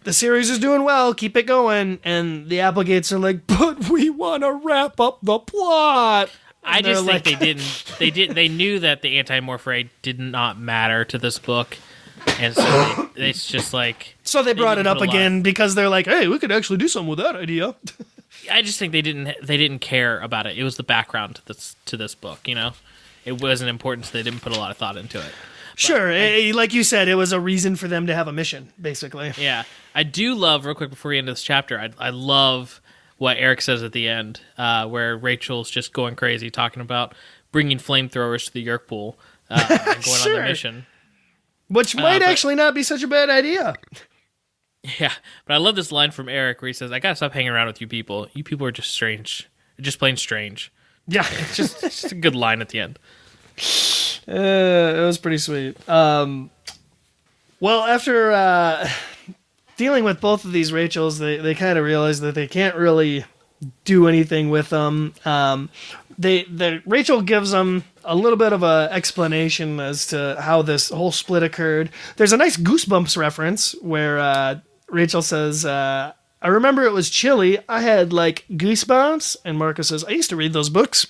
the series is doing well, keep it going, and the Applegates are like, but we want to wrap up the plot. I just think they knew that the anti-morph ray did not matter to this book. And so it's just like... So they brought it up again because they're like, hey, we could actually do something with that idea. I just think they didn't care about it. It was the background to this book, It wasn't important, so they didn't put a lot of thought into it. Sure. Like you said, it was a reason for them to have a mission, basically. Yeah. I do love, real quick before we end this chapter, I love what Eric says at the end, where Rachel's just going crazy, talking about bringing flamethrowers to the Yeerk pool and going on their mission. Which might actually not be such a bad idea. Yeah, but I love this line from Eric where he says, I gotta stop hanging around with you people. You people are just strange. Just plain strange. Yeah. It's just a good line at the end. It was pretty sweet. Well, after dealing with both of these Rachels, they kind of realize that they can't really do anything with them. Rachel gives them a little bit of a explanation as to how this whole split occurred. There's a nice Goosebumps reference where Rachel says, I remember it was chilly. I had like goosebumps. And Marcus says, I used to read those books.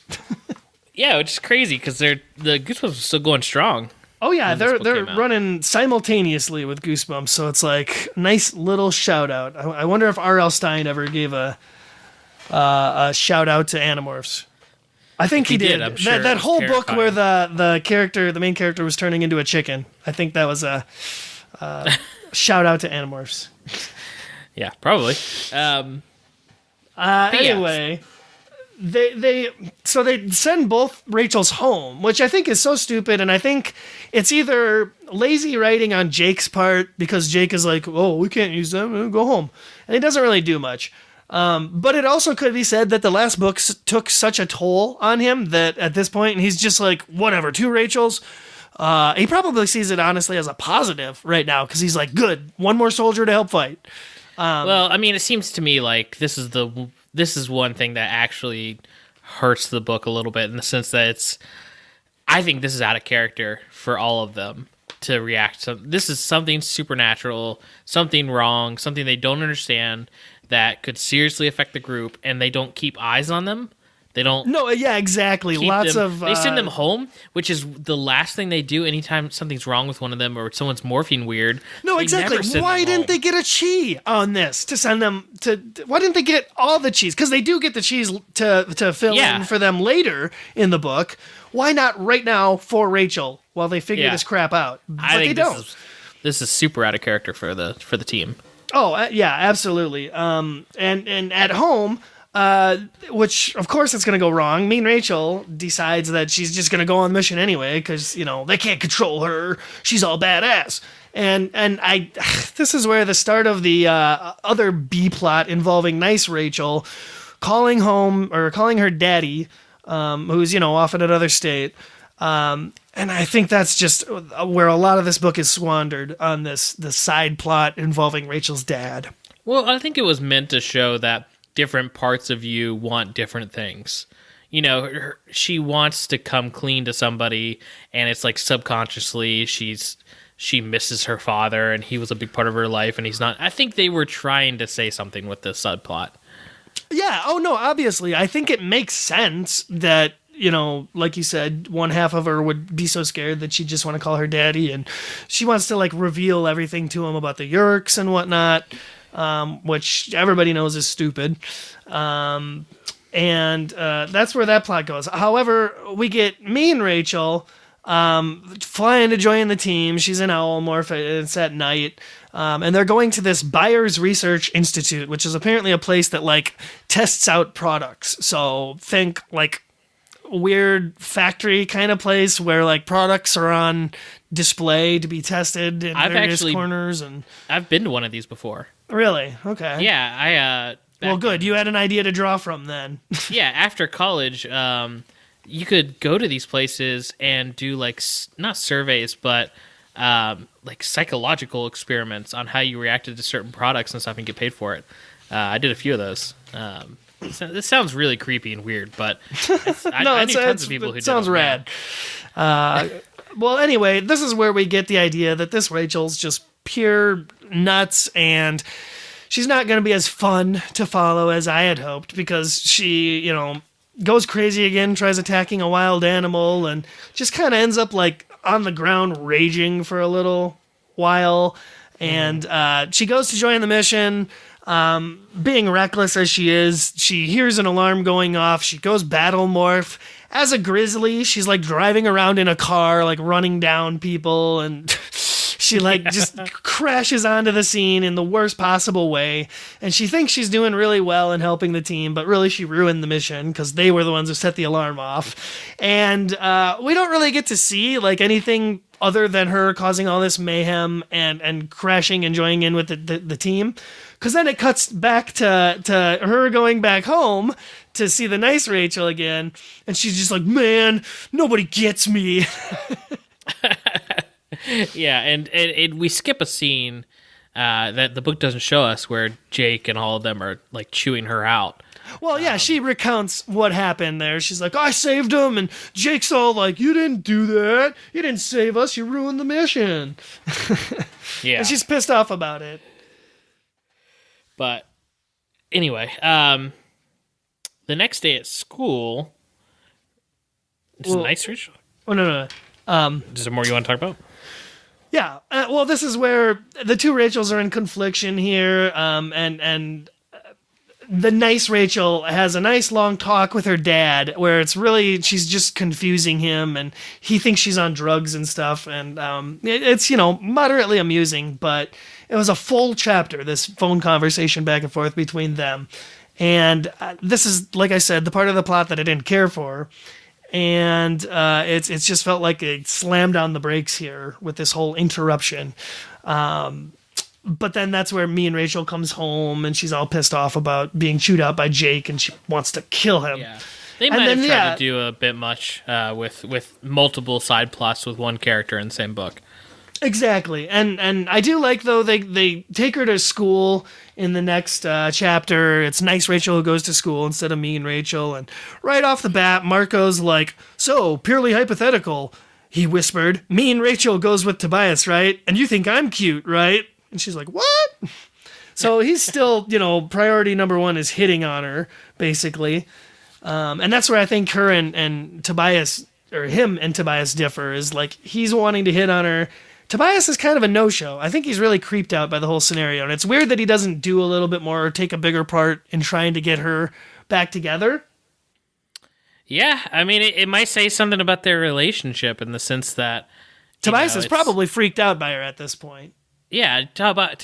Yeah, which is crazy because the Goosebumps are still going strong. Oh yeah, they're running simultaneously with Goosebumps, so it's like nice little shout out. I wonder if R.L. Stein ever gave a shout out to Animorphs. I think he did. I'm sure that whole book where the main character was turning into a chicken. I think that was a shout out to Animorphs. Yeah, probably. Anyway, they send both Rachels home, which I think is so stupid, and I think it's either lazy writing on Jake's part because Jake is like, "Oh, we can't use them. Go home," and he doesn't really do much. But it also could be said that the last book took such a toll on him that at this point he's just like, whatever, 2 Rachels. He probably sees it honestly as a positive right now because he's like, good, 1 more soldier to help fight. Well, I mean, it seems to me like this is one thing that actually hurts the book a little bit in the sense that I think this is out of character for all of them to react to. This is something supernatural, something wrong, something they don't understand that could seriously affect the group, and they don't keep eyes on them. They don't. No, yeah, exactly. They send them home, which is the last thing they do anytime something's wrong with one of them or someone's morphing weird. No, exactly. Why didn't they get a chi on this to send them to? Why didn't they get all the chis? Because they do get the chis to fill in for them later in the book. Why not right now for Rachel while they figure this crap out? I think this is super out of character for the team. Oh, yeah, absolutely. And at home, which, of course, it's going to go wrong. Me and Rachel decides that she's just going to go on the mission anyway because, they can't control her. She's all badass. And this is where the start of the other B plot involving nice Rachel calling her daddy, who's, off in another state. And I think that's just where a lot of this book is squandered on the side plot involving Rachel's dad. Well, I think it was meant to show that different parts of you want different things. She wants to come clean to somebody, and it's like subconsciously she's she misses her father and he was a big part of her life and he's not. I think they were trying to say something with this subplot. Yeah. Oh, no, obviously. I think it makes sense that, like you said, one half of her would be so scared that she'd just want to call her daddy, and she wants to, reveal everything to him about the Yerks and whatnot, which everybody knows is stupid. And that's where that plot goes. However, we get me and Rachel flying to join the team. She's an Owlmorph. It's at night. And they're going to this Buyers Research Institute, which is apparently a place that, tests out products. So think, weird factory kind of place where, products are on display to be tested in various corners. And I've been to one of these before. Really? Okay. Yeah, well, good. You had an idea to draw from then. Yeah, after college, you could go to these places and do not surveys, but psychological experiments on how you reacted to certain products and stuff and get paid for it. I did a few of those. This sounds really creepy and weird, but I knew tons of people who did it. Sounds rad. Well, anyway, this is where we get the idea that this Rachel's just pure nuts, and she's not going to be as fun to follow as I had hoped, because she, goes crazy again, tries attacking a wild animal, and just kind of ends up on the ground raging for a little while. And she goes to join the mission. Being reckless as she is, she hears an alarm going off. She goes battle morph. As a grizzly, she's driving around in a car, running down people, and she just crashes onto the scene in the worst possible way. And she thinks she's doing really well and helping the team, but really she ruined the mission because they were the ones who set the alarm off. And we don't really get to see anything other than her causing all this mayhem and crashing and joining in with the team. Because then it cuts back to her going back home to see the nice Rachel again. And she's just man, nobody gets me. Yeah, and we skip a scene that the book doesn't show us where Jake and all of them are chewing her out. Well, yeah, she recounts what happened there. She's I saved him, and Jake's all you didn't do that. You didn't save us. You ruined the mission. Yeah. And she's pissed off about it. But anyway, the next day at school, is it nice, Rachel? Oh, no. Is there more you want to talk about? Yeah. Well, this is where the two Rachels are in confliction here, and the nice Rachel has a nice long talk with her dad where she's just confusing him, and he thinks she's on drugs and stuff, and it's moderately amusing, but it was a full chapter, this phone conversation back and forth between them. And this is, like I said, the part of the plot that I didn't care for. And it's just felt like it slammed down the brakes here with this whole interruption. But then that's where me and Rachel comes home, and she's all pissed off about being chewed out by Jake, and she wants to kill him. Yeah. They might have tried to do a bit much with multiple side plots with one character in the same book. Exactly. And I do like, though, they take her to school in the next chapter. It's nice Rachel who goes to school instead of me and Rachel. And right off the bat, Marco's so, purely hypothetical, he whispered. Me and Rachel goes with Tobias, right? And you think I'm cute, right? And she's like, what? So he's still, priority number one is hitting on her, basically. And that's where I think her and Tobias, or him and Tobias differ, is he's wanting to hit on her. Tobias is kind of a no-show. I think he's really creeped out by the whole scenario. And it's weird that he doesn't do a little bit more or take a bigger part in trying to get her back together. Yeah, I mean, it might say something about their relationship in the sense that Tobias is probably freaked out by her at this point. Yeah,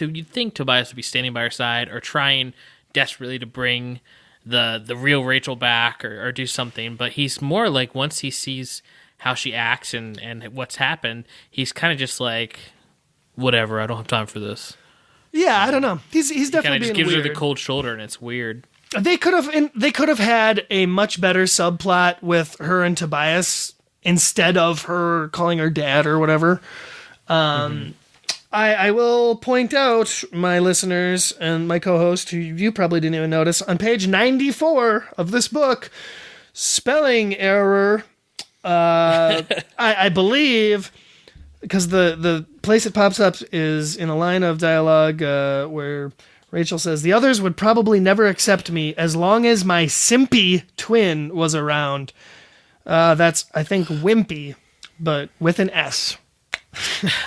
you'd think Tobias would be standing by her side or trying desperately to bring the real Rachel back or do something. But he's more once he sees how she acts and what's happened, he's kind of just whatever, I don't have time for this. Yeah, I don't know. He's definitely just being gives weird. her the cold shoulder, and it's weird. They could have had a much better subplot with her and Tobias instead of her calling her dad or whatever. I will point out, my listeners and my co-host, who you probably didn't even notice, on page 94 of this book, spelling error. I believe, because the place it pops up is in a line of dialogue where Rachel says, "The others would probably never accept me as long as my simpy twin was around." That's, I think, wimpy, but with an S.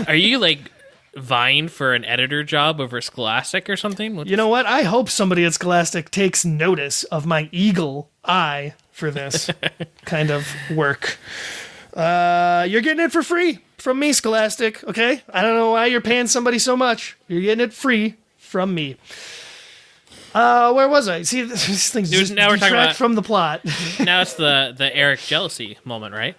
Are you, like, vying for an editor job over Scholastic or something? You know what? I hope somebody at Scholastic takes notice of my eagle eye for this kind of work. You're getting it for free from me, Scholastic, okay? I don't know why you're paying somebody so much. You're getting it free from me. Where was I? See, these things just now we're talking about, from the plot. Now it's the Eric jealousy moment, right?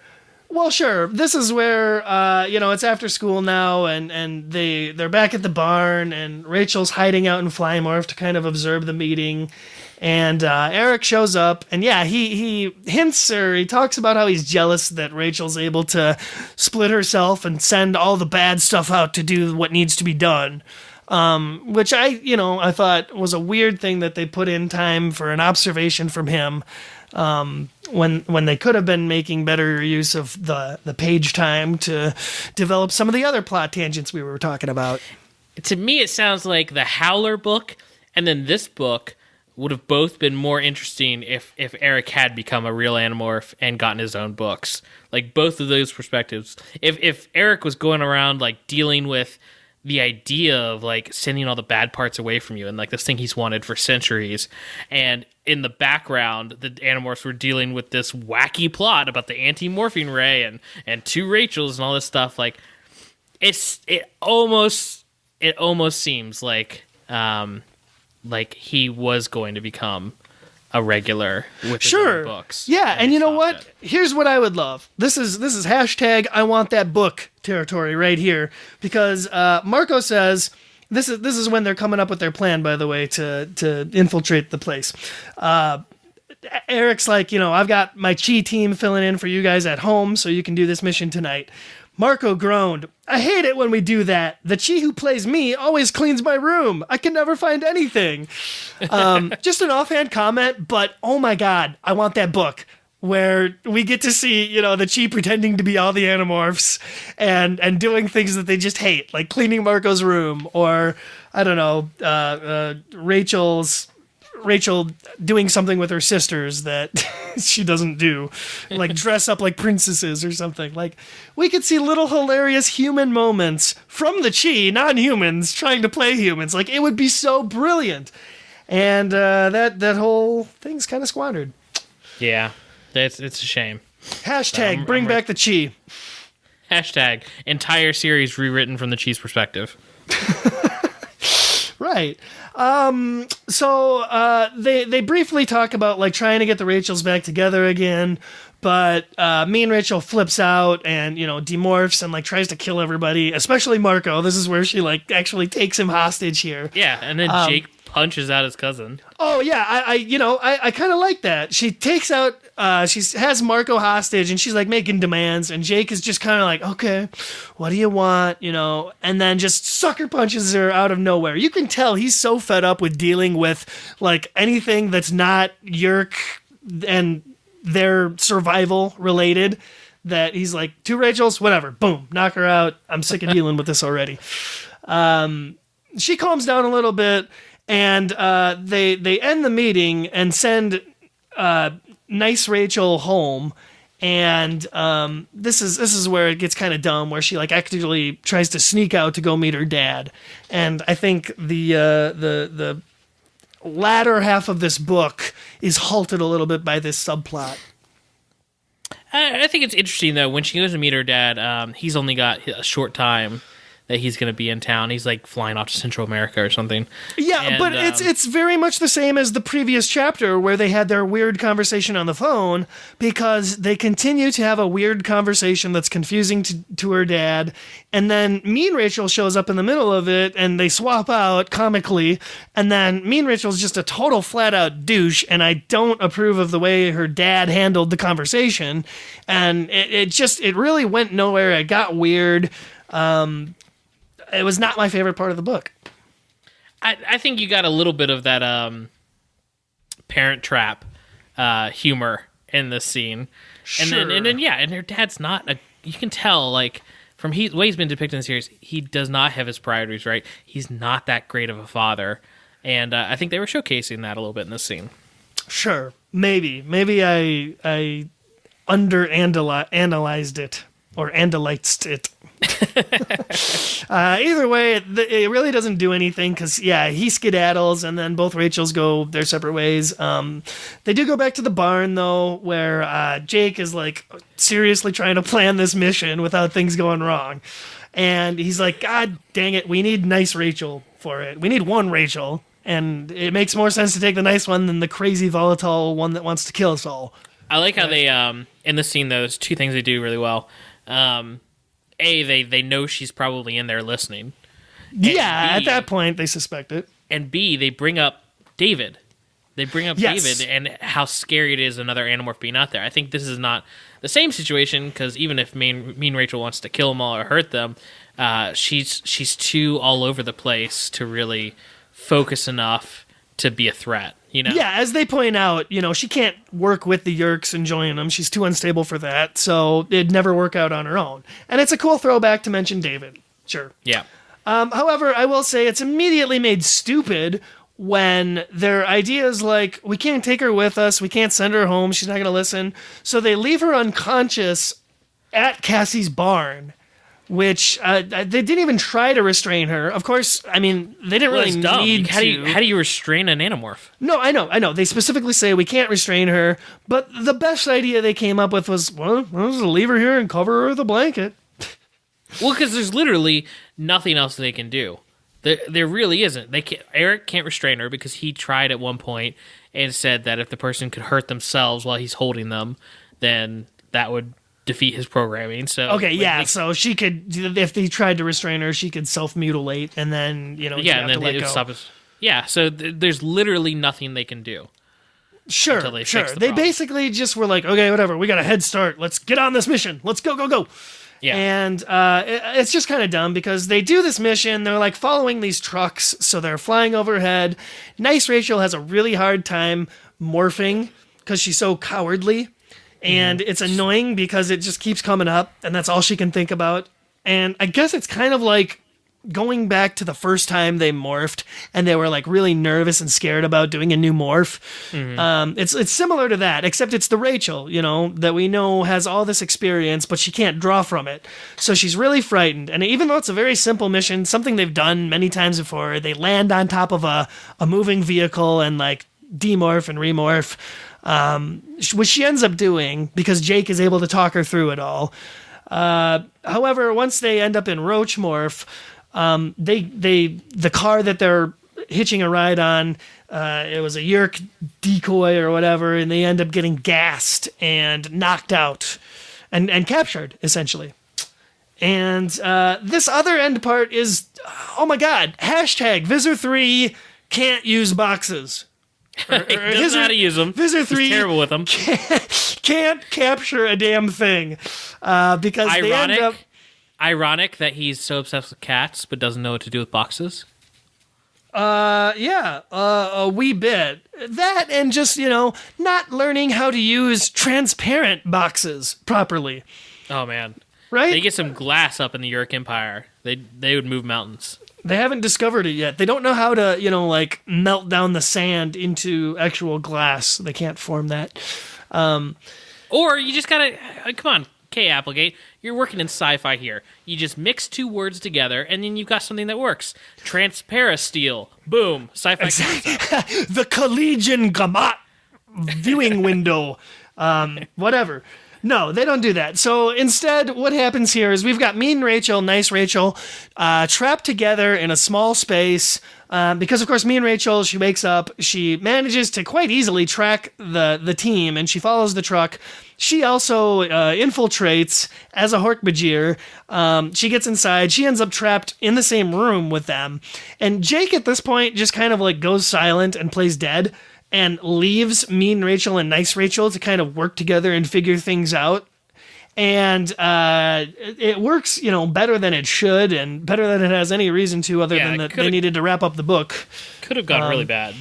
Well, sure. This is where, it's after school now, and they're back at the barn, and Rachel's hiding out in Flymorph to kind of observe the meeting. And Eric shows up, and yeah, he hints, or he talks about how he's jealous that Rachel's able to split herself and send all the bad stuff out to do what needs to be done. Which I thought was a weird thing that they put in time for an observation from him. When they could have been making better use of the page time to develop some of the other plot tangents we were talking about. To me, it sounds like the Howler book and then this book would have both been more interesting if Eric had become a real Animorph and gotten his own books. Like, both of those perspectives. If Eric was going around, like, dealing with the idea of, like, sending all the bad parts away from you and, like, this thing he's wanted for centuries, and in the background the Animorphs were dealing with this wacky plot about the anti-morphing ray and two Rachels and all this stuff, like, it almost seems like he was going to become a regular with his own books. Yeah, and you know what? Here's what I would love. This is hashtag I want that book territory right here, because Marco says this is when they're coming up with their plan, by the way, to infiltrate the place. Eric's like, I've got my Chi team filling in for you guys at home, so you can do this mission tonight. Marco groaned, "I hate it when we do that. The Chi who plays me always cleans my room. I can never find anything." Just an offhand comment, but oh my God, I want that book where we get to see, the Chi pretending to be all the Animorphs and doing things that they just hate, like cleaning Marco's room, or, I don't know, Rachel doing something with her sisters that she doesn't do, like dress up like princesses or something. Like, we could see little hilarious human moments from the Chi, non-humans, trying to play humans. Like, it would be so brilliant. And that whole thing's kind of squandered. Yeah, it's a shame. Hashtag bring back the Chi. Hashtag entire series rewritten from the Chi's perspective. Right. So they briefly talk about, like, trying to get the Rachels back together again, but me and Rachel flips out and, demorphs and, like, tries to kill everybody, especially Marco. This is where she, like, actually takes him hostage here. Yeah, and then Jake punches out his cousin. Oh yeah, I kind of like that. She takes out, she has Marco hostage, and she's like making demands, and Jake is just kind of like, "Okay, what do you want?" And then just sucker punches her out of nowhere. You can tell he's so fed up with dealing with, like, anything that's not Yerk and their survival related, that he's like, "Two Rachels, whatever, boom, knock her out. I'm sick of dealing with this already." She calms down a little bit. And they end the meeting and send nice Rachel home, and this is where it gets kind of dumb, where she, like, actually tries to sneak out to go meet her dad. And I think the latter half of this book is halted a little bit by this subplot. I think it's interesting, though, when she goes to meet her dad, he's only got a short time that he's going to be in town. He's, like, flying off to Central America or something. Yeah, but it's very much the same as the previous chapter, where they had their weird conversation on the phone, because they continue to have a weird conversation that's confusing to her dad, and then Mean Rachel shows up in the middle of it, and they swap out comically, and then Mean Rachel's just a total flat-out douche, and I don't approve of the way her dad handled the conversation, and it really went nowhere. It got weird. It was not my favorite part of the book. I think you got a little bit of that Parent Trap humor in this scene. Sure. And then yeah, and her dad's not you can tell, like, from the way he's been depicted in the series, he does not have his priorities right. He's not that great of a father. And I think they were showcasing that a little bit in this scene. Sure. Maybe I under-analyzed it. Or analyzed it. Either way, it really doesn't do anything because, he skedaddles and then both Rachels go their separate ways. They do go back to the barn, though, where Jake is, like, seriously trying to plan this mission without things going wrong. And he's like, God dang it, we need nice Rachel for it. We need one Rachel. And it makes more sense to take the nice one than the crazy, volatile one that wants to kill us all. I like how they, in this scene, though, there's two things they do really well. They know she's probably in there listening. Yeah, at that point, they suspect it. And B, they bring up David. They bring up David and how scary it is another Animorph being out there. I think this is not the same situation, because even if Mean Rachel wants to kill them all or hurt them, she's too all over the place to really focus enough to be a threat. Yeah, as they point out, she can't work with the Yeerks and join them. She's too unstable for that, so it'd never work out on her own. And it's a cool throwback to mention David. Sure. Yeah. However, I will say it's immediately made stupid when their idea is like, we can't take her with us, we can't send her home, she's not going to listen. So they leave her unconscious at Cassie's barn, which they didn't even try to restrain her. Of course, I mean, they didn't really need to. How do you restrain an Animorph? No, I know. They specifically say we can't restrain her, but the best idea they came up with was, well, we'll just leave her here and cover her with a blanket. Well, because there's literally nothing else they can do. There really isn't. Eric can't restrain her because he tried at one point and said that if the person could hurt themselves while he's holding them, then that would defeat his programming. So so she could, if they tried to restrain her, she could self-mutilate and then and then it would stop us. Yeah, so there's literally nothing they can do. Sure. They basically just were like, okay, whatever, we got a head start. Let's get on this mission. Let's go. Yeah. And it's just kind of dumb because they do this mission. They're like following these trucks, so they're flying overhead. Nice Rachel has a really hard time morphing because she's so cowardly. And it's annoying because it just keeps coming up, and that's all she can think about. And I guess it's kind of like going back to the first time they morphed, and they were like really nervous and scared about doing a new morph. Mm-hmm. It's similar to that, except it's the Rachel, that we know has all this experience, but she can't draw from it. So she's really frightened. And even though it's a very simple mission, something they've done many times before, they land on top of a moving vehicle and like demorph and remorph. Which she ends up doing because Jake is able to talk her through it all. However, once they end up in Roach Morph, the car that they're hitching a ride on, it was a Yeerk decoy or whatever, and they end up getting gassed and knocked out and captured, essentially. And this other end part is, oh my god, #Visor3 can't use boxes. He doesn't know how to use them. Visor 3 He's terrible with them. Can't capture a damn thing because they end up... Ironic that he's so obsessed with cats but doesn't know what to do with boxes. A wee bit. That and just, not learning how to use transparent boxes properly. Oh, man. Right? They get some glass up in the Yeerk Empire. They would move mountains. They haven't discovered it yet. They don't know how to, melt down the sand into actual glass. They can't form that. Or you just gotta, come on, Applegate, you're working in sci-fi here. You just mix two words together, and then you've got something that works. Transparasteel. Boom. Sci-fi. Exactly. The Collegian Gamat viewing window. Whatever. No, they don't do that. So instead, what happens here is we've got Mean Rachel, Nice Rachel, trapped together in a small space. Because, of course, Mean Rachel, she wakes up, she manages to quite easily track the team, and she follows the truck. She also infiltrates as a Hork-Bajir. She gets inside. She ends up trapped in the same room with them. And Jake, at this point, just kind of goes silent and plays dead and leaves Mean Rachel and Nice Rachel to kind of work together and figure things out. And it works, better than it should and better than it has any reason to other than that they needed to wrap up the book. Could have gone really bad.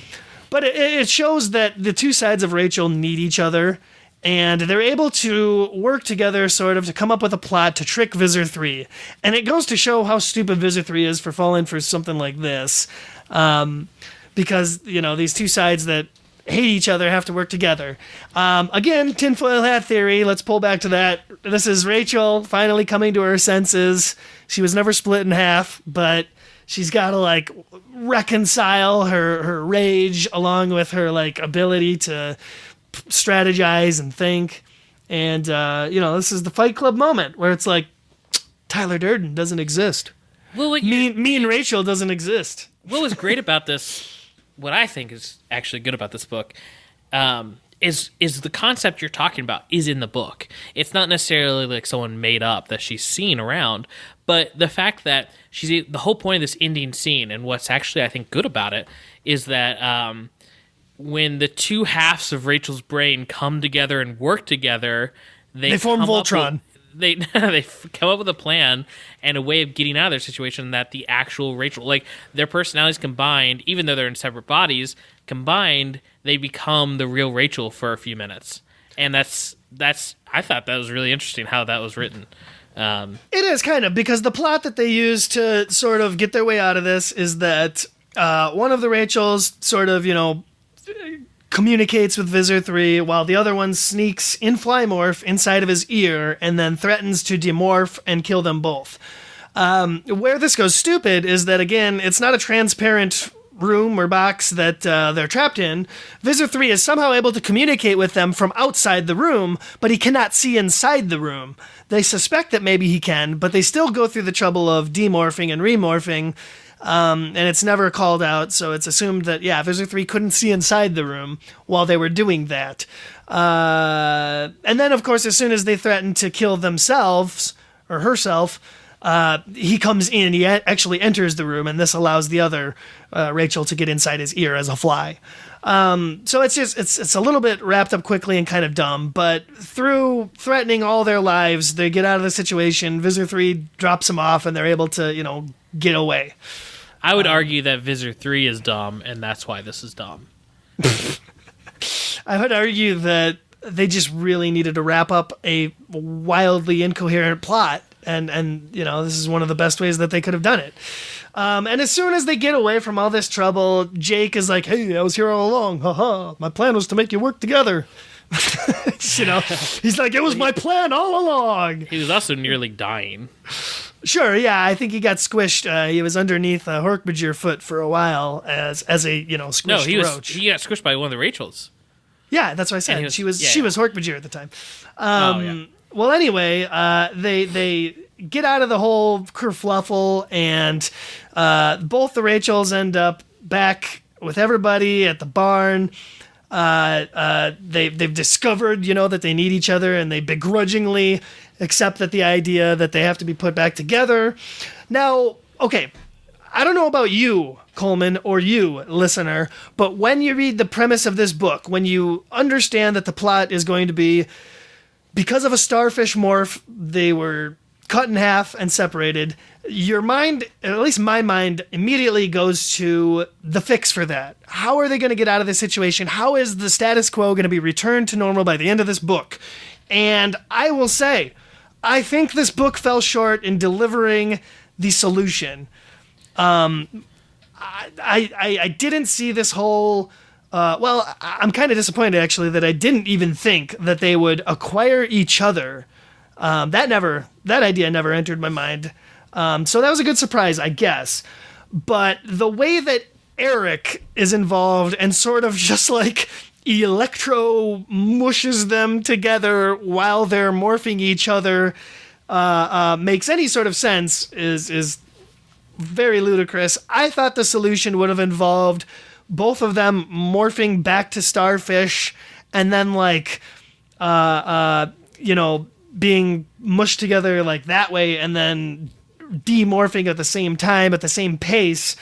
But it shows that the two sides of Rachel need each other. And they're able to work together sort of to come up with a plot to trick Visor 3. And it goes to show how stupid Visor 3 is for falling for something like this. Because, these two sides that hate each other have to work together. Again, tinfoil hat theory. Let's pull back to that. This is Rachel finally coming to her senses. She was never split in half, but she's got to, reconcile her rage along with her, ability to strategize and think. And this is the Fight Club moment where it's like Tyler Durden doesn't exist. Well, me and Rachel doesn't exist. What was great about this, what I think is actually good about this book, is the concept you're talking about is in the book. It's not necessarily like someone made up that she's seen around, but the fact that the whole point of this ending scene, and what's actually I think good about it, is that when the two halves of Rachel's brain come together and work together, they form Voltron. They come up with a plan and a way of getting out of their situation that the actual Rachel, their personalities combined, even though they're in separate bodies, combined, they become the real Rachel for a few minutes. And that's I thought that was really interesting how that was written. It is kind of, because the plot that they use to sort of get their way out of this is that one of the Rachels sort of, communicates with Visor 3 while the other one sneaks in Flymorph inside of his ear and then threatens to demorph and kill them both. Where this goes stupid is that, again, it's not a transparent room or box that they're trapped in. Visor 3 is somehow able to communicate with them from outside the room, but he cannot see inside the room. They suspect that maybe he can, but they still go through the trouble of demorphing and remorphing, and it's never called out, so it's assumed that, Visor 3 couldn't see inside the room while they were doing that. And then, of course, as soon as they threaten to kill themselves, or herself, he comes in, he actually enters the room, and this allows the other Rachel to get inside his ear as a fly. So it's a little bit wrapped up quickly and kind of dumb, but through threatening all their lives, they get out of the situation. Visor 3 drops them off, and they're able to, get away. I would argue that Visor 3 is dumb, and that's why this is dumb. I would argue that they just really needed to wrap up a wildly incoherent plot, and this is one of the best ways that they could have done it. And as soon as they get away from all this trouble, Jake is like, "Hey, I was here all along. Haha, my plan was to make you work together." He's like, "It was my plan all along." He was also nearly dying. Sure, yeah, I think he got squished. He was underneath a Hork-Bajir foot for a while as a squished roach. He got squished by one of the Rachels. Yeah, that's what I said. She was Hork-Bajir at the time. Yeah. Well, anyway, they get out of the whole kerfluffle, and both the Rachels end up back with everybody at the barn. They've discovered, that they need each other, and they begrudgingly accept that the idea that they have to be put back together. Now, okay, I don't know about you, Coleman, or you, listener, but when you read the premise of this book, when you understand that the plot is going to be, because of a starfish morph, they were cut in half and separated, your mind, at least my mind, immediately goes to the fix for that. How are they going to get out of this situation? How is the status quo going to be returned to normal by the end of this book? And I will say, I think this book fell short in delivering the solution. I didn't see this whole... I'm kind of disappointed, actually, that I didn't even think that they would acquire each other. That idea never entered my mind. So that was a good surprise, I guess. But the way that Eric is involved and sort of just electro mushes them together while they're morphing each other makes any sort of sense is very ludicrous. I thought the solution would have involved both of them morphing back to starfish and then being mushed together that way and then demorphing at the same time, at the same pace,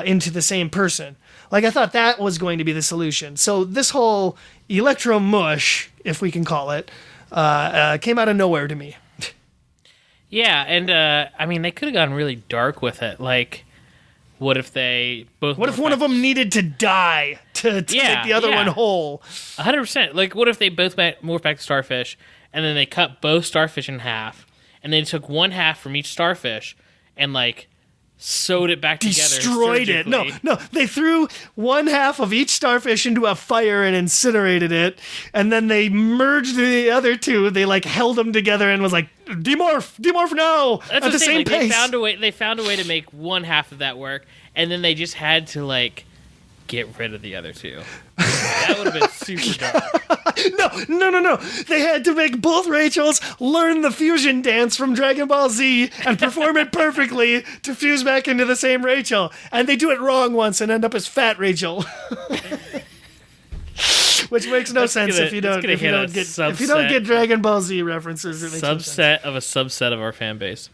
into the same person. I thought that was going to be the solution. So this whole electro mush, if we can call it, came out of nowhere to me. Yeah, and they could have gone really dark with it. What if they both? What if one of them needed to die to make the other one whole? 100%. Like, what if they both morph back to starfish, and then they cut both starfish in half, and they took one half from each starfish, and like sewed it back together, destroyed it. No, they threw one half of each starfish into a fire and incinerated it, and then they merged the other two. They like held them together and was like, demorph now. That's at the same like, pace. They found a way to make one half of that work, and then they just had to like get rid of the other two. That would have been super dark. No. They had to make both Rachels learn the fusion dance from Dragon Ball Z and perform it perfectly to fuse back into the same Rachel. And they do it wrong once and end up as Fat Rachel. Which makes no sense if you don't get Dragon Ball Z references. It makes no sense. Of a subset of our fan base.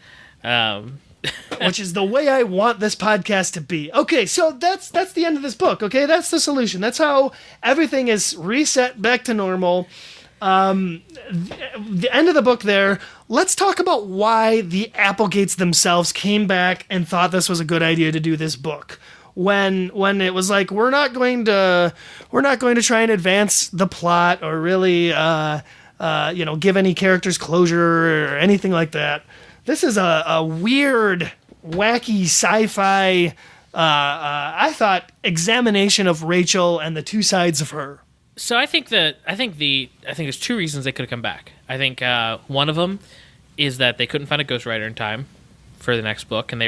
Which is the way I want this podcast to be. Okay, so that's the end of this book, okay? That's the solution. That's how everything is reset back to normal. The end of the book there, let's talk about why the Applegates themselves came back and thought this was a good idea to do this book. When it was like, we're not going to try and advance the plot or really give any characters closure or anything like that. This is a weird, wacky sci-fi, I thought, examination of Rachel and the two sides of her. So I think there's two reasons they could have come back. I think one of them is that they couldn't find a ghostwriter in time for the next book, and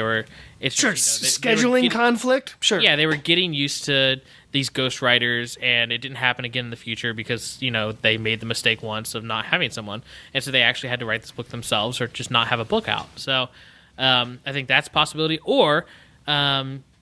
scheduling conflict. Sure. Yeah, they were getting used to these ghostwriters, and it didn't happen again in the future because they made the mistake once of not having someone, and so they actually had to write this book themselves or just not have a book out. So I think that's a possibility. Or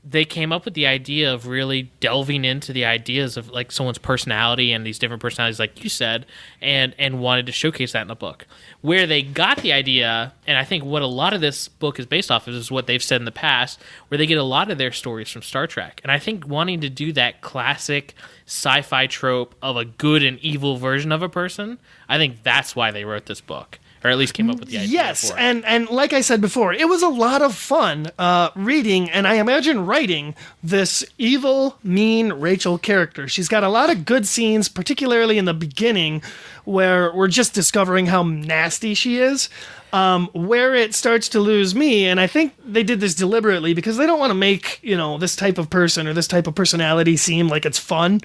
they came up with the idea of really delving into the ideas of like someone's personality and these different personalities, like you said, and wanted to showcase that in a book. Where they got the idea, and I think what a lot of this book is based off of is what they've said in the past, where they get a lot of their stories from Star Trek. And I think wanting to do that classic sci-fi trope of a good and evil version of a person, I think that's why they wrote this book. Or at least came up with the idea. Yes, for it. and like I said before, it was a lot of fun reading, and I imagine writing this evil, mean Rachel character. She's got a lot of good scenes, particularly in the beginning, where we're just discovering how nasty she is. Where it starts to lose me, and I think they did this deliberately because they don't want to make this type of person or this type of personality seem like it's fun.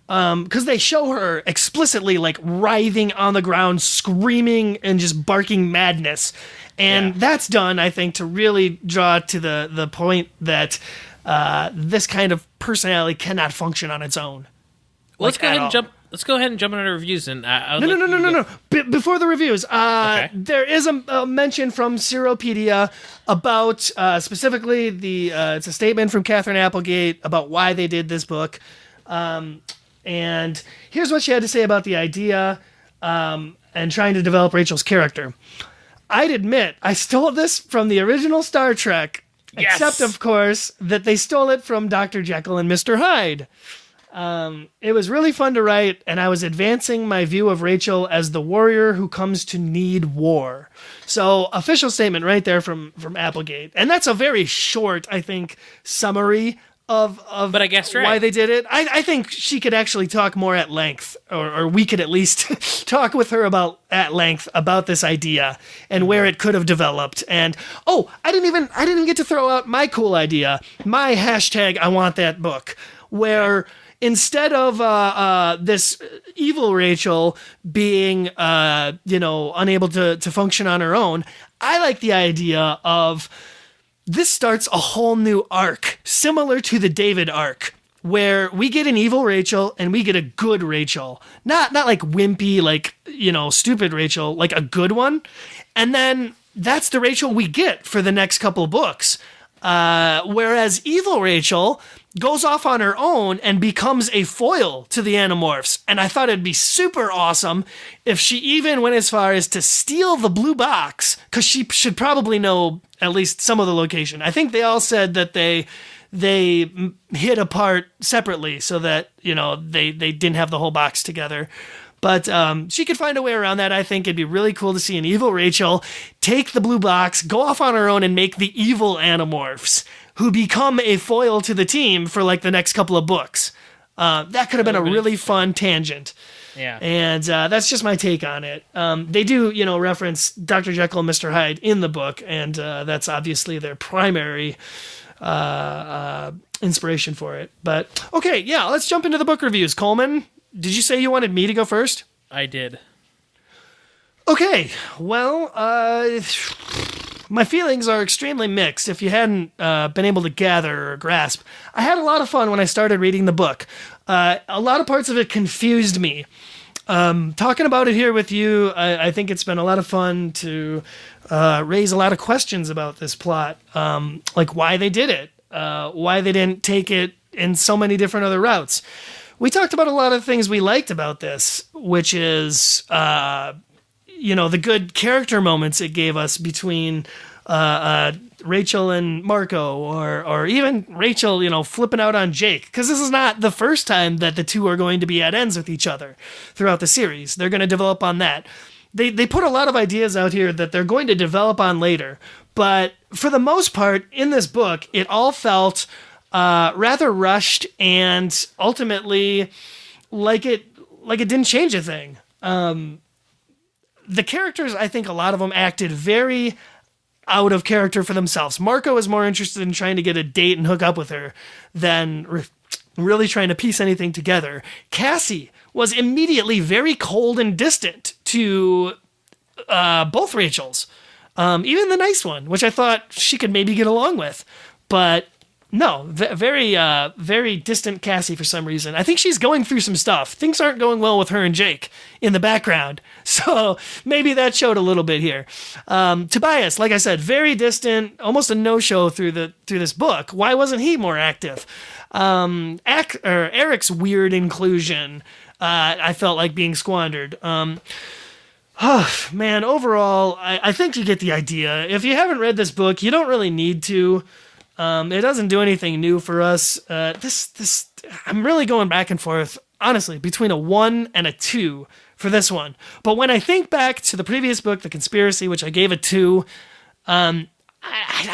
Because they show her explicitly like writhing on the ground, screaming and just barking madness. And that's done, I think, to really draw to the point that this kind of personality cannot function on its own. Well, let's go ahead and jump into the reviews. And No. Before the reviews, there is a mention from Seropedia about specifically it's a statement from Katherine Applegate about why they did this book. And here's what she had to say about the idea and trying to develop Rachel's character. I'd admit, I stole this from the original Star Trek, except, of course, that they stole it from Dr. Jekyll and Mr. Hyde. It was really fun to write, and I was advancing my view of Rachel as the warrior who comes to need war. So, official statement right there from Applegate. And that's a very short, I think, summary but I guess why they did it. I think she could actually talk more at length, or we could at least talk with her at length about this idea and where it could have developed. And I didn't get to throw out my cool idea, my hashtag I want that book, where instead of this evil Rachel being unable to function on her own, I like the idea of this starts a whole new arc, similar to the David arc, where we get an evil Rachel and we get a good Rachel. Not like wimpy, like, stupid Rachel, like a good one. And then that's the Rachel we get for the next couple books. Whereas evil Rachel goes off on her own and becomes a foil to the Animorphs. And I thought it'd be super awesome if she even went as far as to steal the blue box, because she should probably know at least some of the location. I think they all said that they hid apart separately so that, they didn't have the whole box together. But she could find a way around that. I think it'd be really cool to see an evil Rachel take the blue box, go off on her own, and make the evil Animorphs. who become a foil to the team for like the next couple of books. That could have been a really fun tangent. Yeah. And that's just my take on it. They do, reference Dr. Jekyll and Mr. Hyde in the book, and that's obviously their primary inspiration for it. But, okay, yeah, let's jump into the book reviews. Coleman, did you say you wanted me to go first? I did. Okay, well, my feelings are extremely mixed, if you hadn't been able to gather or grasp. I had a lot of fun when I started reading the book. A lot of parts of it confused me. Talking about it here with you, I think it's been a lot of fun to raise a lot of questions about this plot, like why they did it, why they didn't take it in so many different other routes. We talked about a lot of things we liked about this, which is the good character moments it gave us between Rachel and Marco, or even Rachel, flipping out on Jake. Because this is not the first time that the two are going to be at ends with each other throughout the series. They're going to develop on that. They put a lot of ideas out here that they're going to develop on later. But for the most part, in this book, it all felt rather rushed and ultimately like it didn't change a thing. The characters, I think a lot of them acted very out of character for themselves. Marco is more interested in trying to get a date and hook up with her than really trying to piece anything together. Cassie was immediately very cold and distant to both Rachels. Even the nice one, which I thought she could maybe get along with. But no, very distant Cassie for some reason. I think she's going through some stuff. Things aren't going well with her and Jake in the background. So maybe that showed a little bit here. Tobias, like I said, very distant, almost a no-show through this book. Why wasn't he more active? Eric's weird inclusion, I felt like being squandered. Man, overall, I think you get the idea. If you haven't read this book, you don't really need to. It doesn't do anything new for us. I'm really going back and forth, honestly, between a 1 and a 2 for this one. But when I think back to the previous book, The Conspiracy, which I gave a 2, I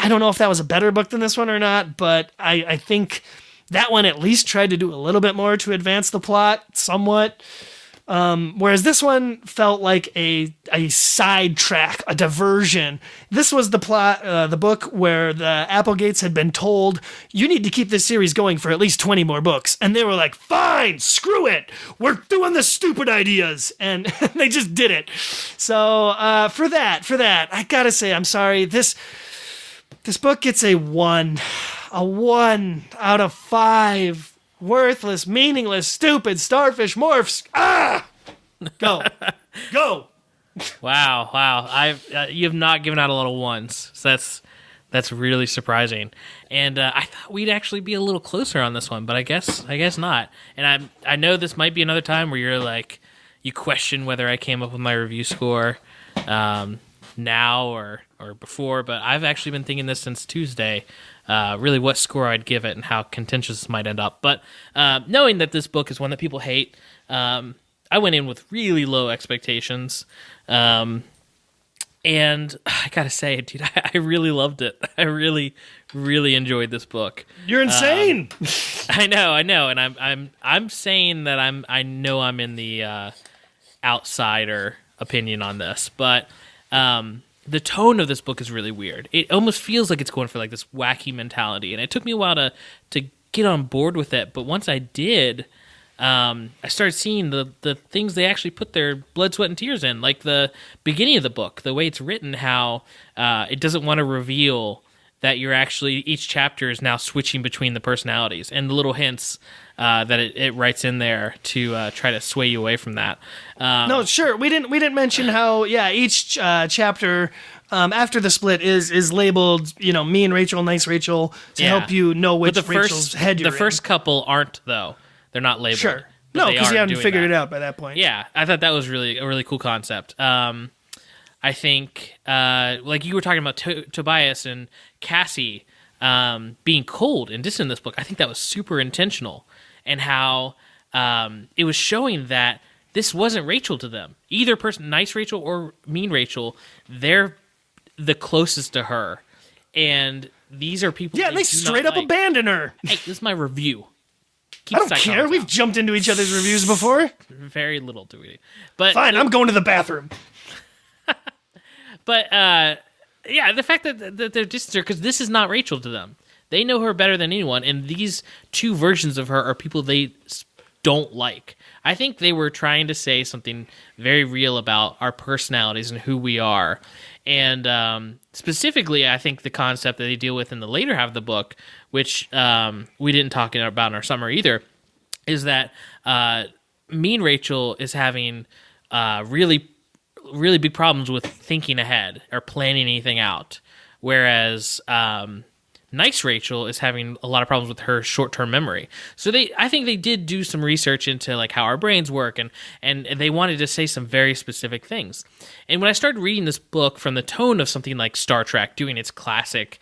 don't know if that was a better book than this one or not, but I think that one at least tried to do a little bit more to advance the plot somewhat. Whereas this one felt like a sidetrack, a diversion. This was the plot, the book where the Applegates had been told, you need to keep this series going for at least 20 more books. And they were like, fine, screw it. We're doing the stupid ideas. And they just did it. So, for that, I gotta say, I'm sorry. This book gets a 1 out of 5. Worthless, meaningless, stupid, starfish morphs. Go. Wow. You have not given out a lot of 1s. So that's really surprising. And I thought we'd actually be a little closer on this one, but I guess not. And I know this might be another time where you're like, you question whether I came up with my review score now or before, but I've actually been thinking this since Tuesday. Really what score I'd give it and how contentious this might end up. But knowing that this book is one that people hate, I went in with really low expectations. And I gotta say, dude, I really loved it. I really, really enjoyed this book. You're insane. I know. And I'm saying that I know I'm in the outsider opinion on this, but the tone of this book is really weird. It almost feels like it's going for like this wacky mentality, and it took me a while to get on board with it. But once I did, I started seeing the things they actually put their blood, sweat, and tears in, like the beginning of the book, the way it's written, how it doesn't want to reveal that you're actually, each chapter is now switching between the personalities, and the little hints that it writes in there to try to sway you away from that. No, sure. We didn't mention how each chapter after the split is labeled, me and Rachel, nice Rachel, to help you know which Rachel's head you're in. The first couple aren't, though. They're not labeled. Sure. No, because you haven't figured it out by that point. Yeah, I thought that was a really cool concept. I think, like you were talking about Tobias and Cassie being cold and distant in this book, I think that was super intentional, and how it was showing that this wasn't Rachel to them. Either person, nice Rachel or mean Rachel, they're the closest to her. And these are people. Yeah, they straight up abandon her. Hey, this is my review. I don't care. We've jumped into each other's reviews before. Very little do we. But fine, I'm going to the bathroom. But yeah, the fact that they're distant because this is not Rachel to them. They know her better than anyone, and these two versions of her are people they don't like. I think they were trying to say something very real about our personalities and who we are. And specifically, I think the concept that they deal with in the later half of the book, which we didn't talk about in our summary either, is that mean Rachel is having really big problems with thinking ahead or planning anything out, whereas nice Rachel is having a lot of problems with her short-term memory. So I think they did do some research into like how our brains work, and they wanted to say some very specific things. And when I started reading this book from the tone of something like Star Trek doing its classic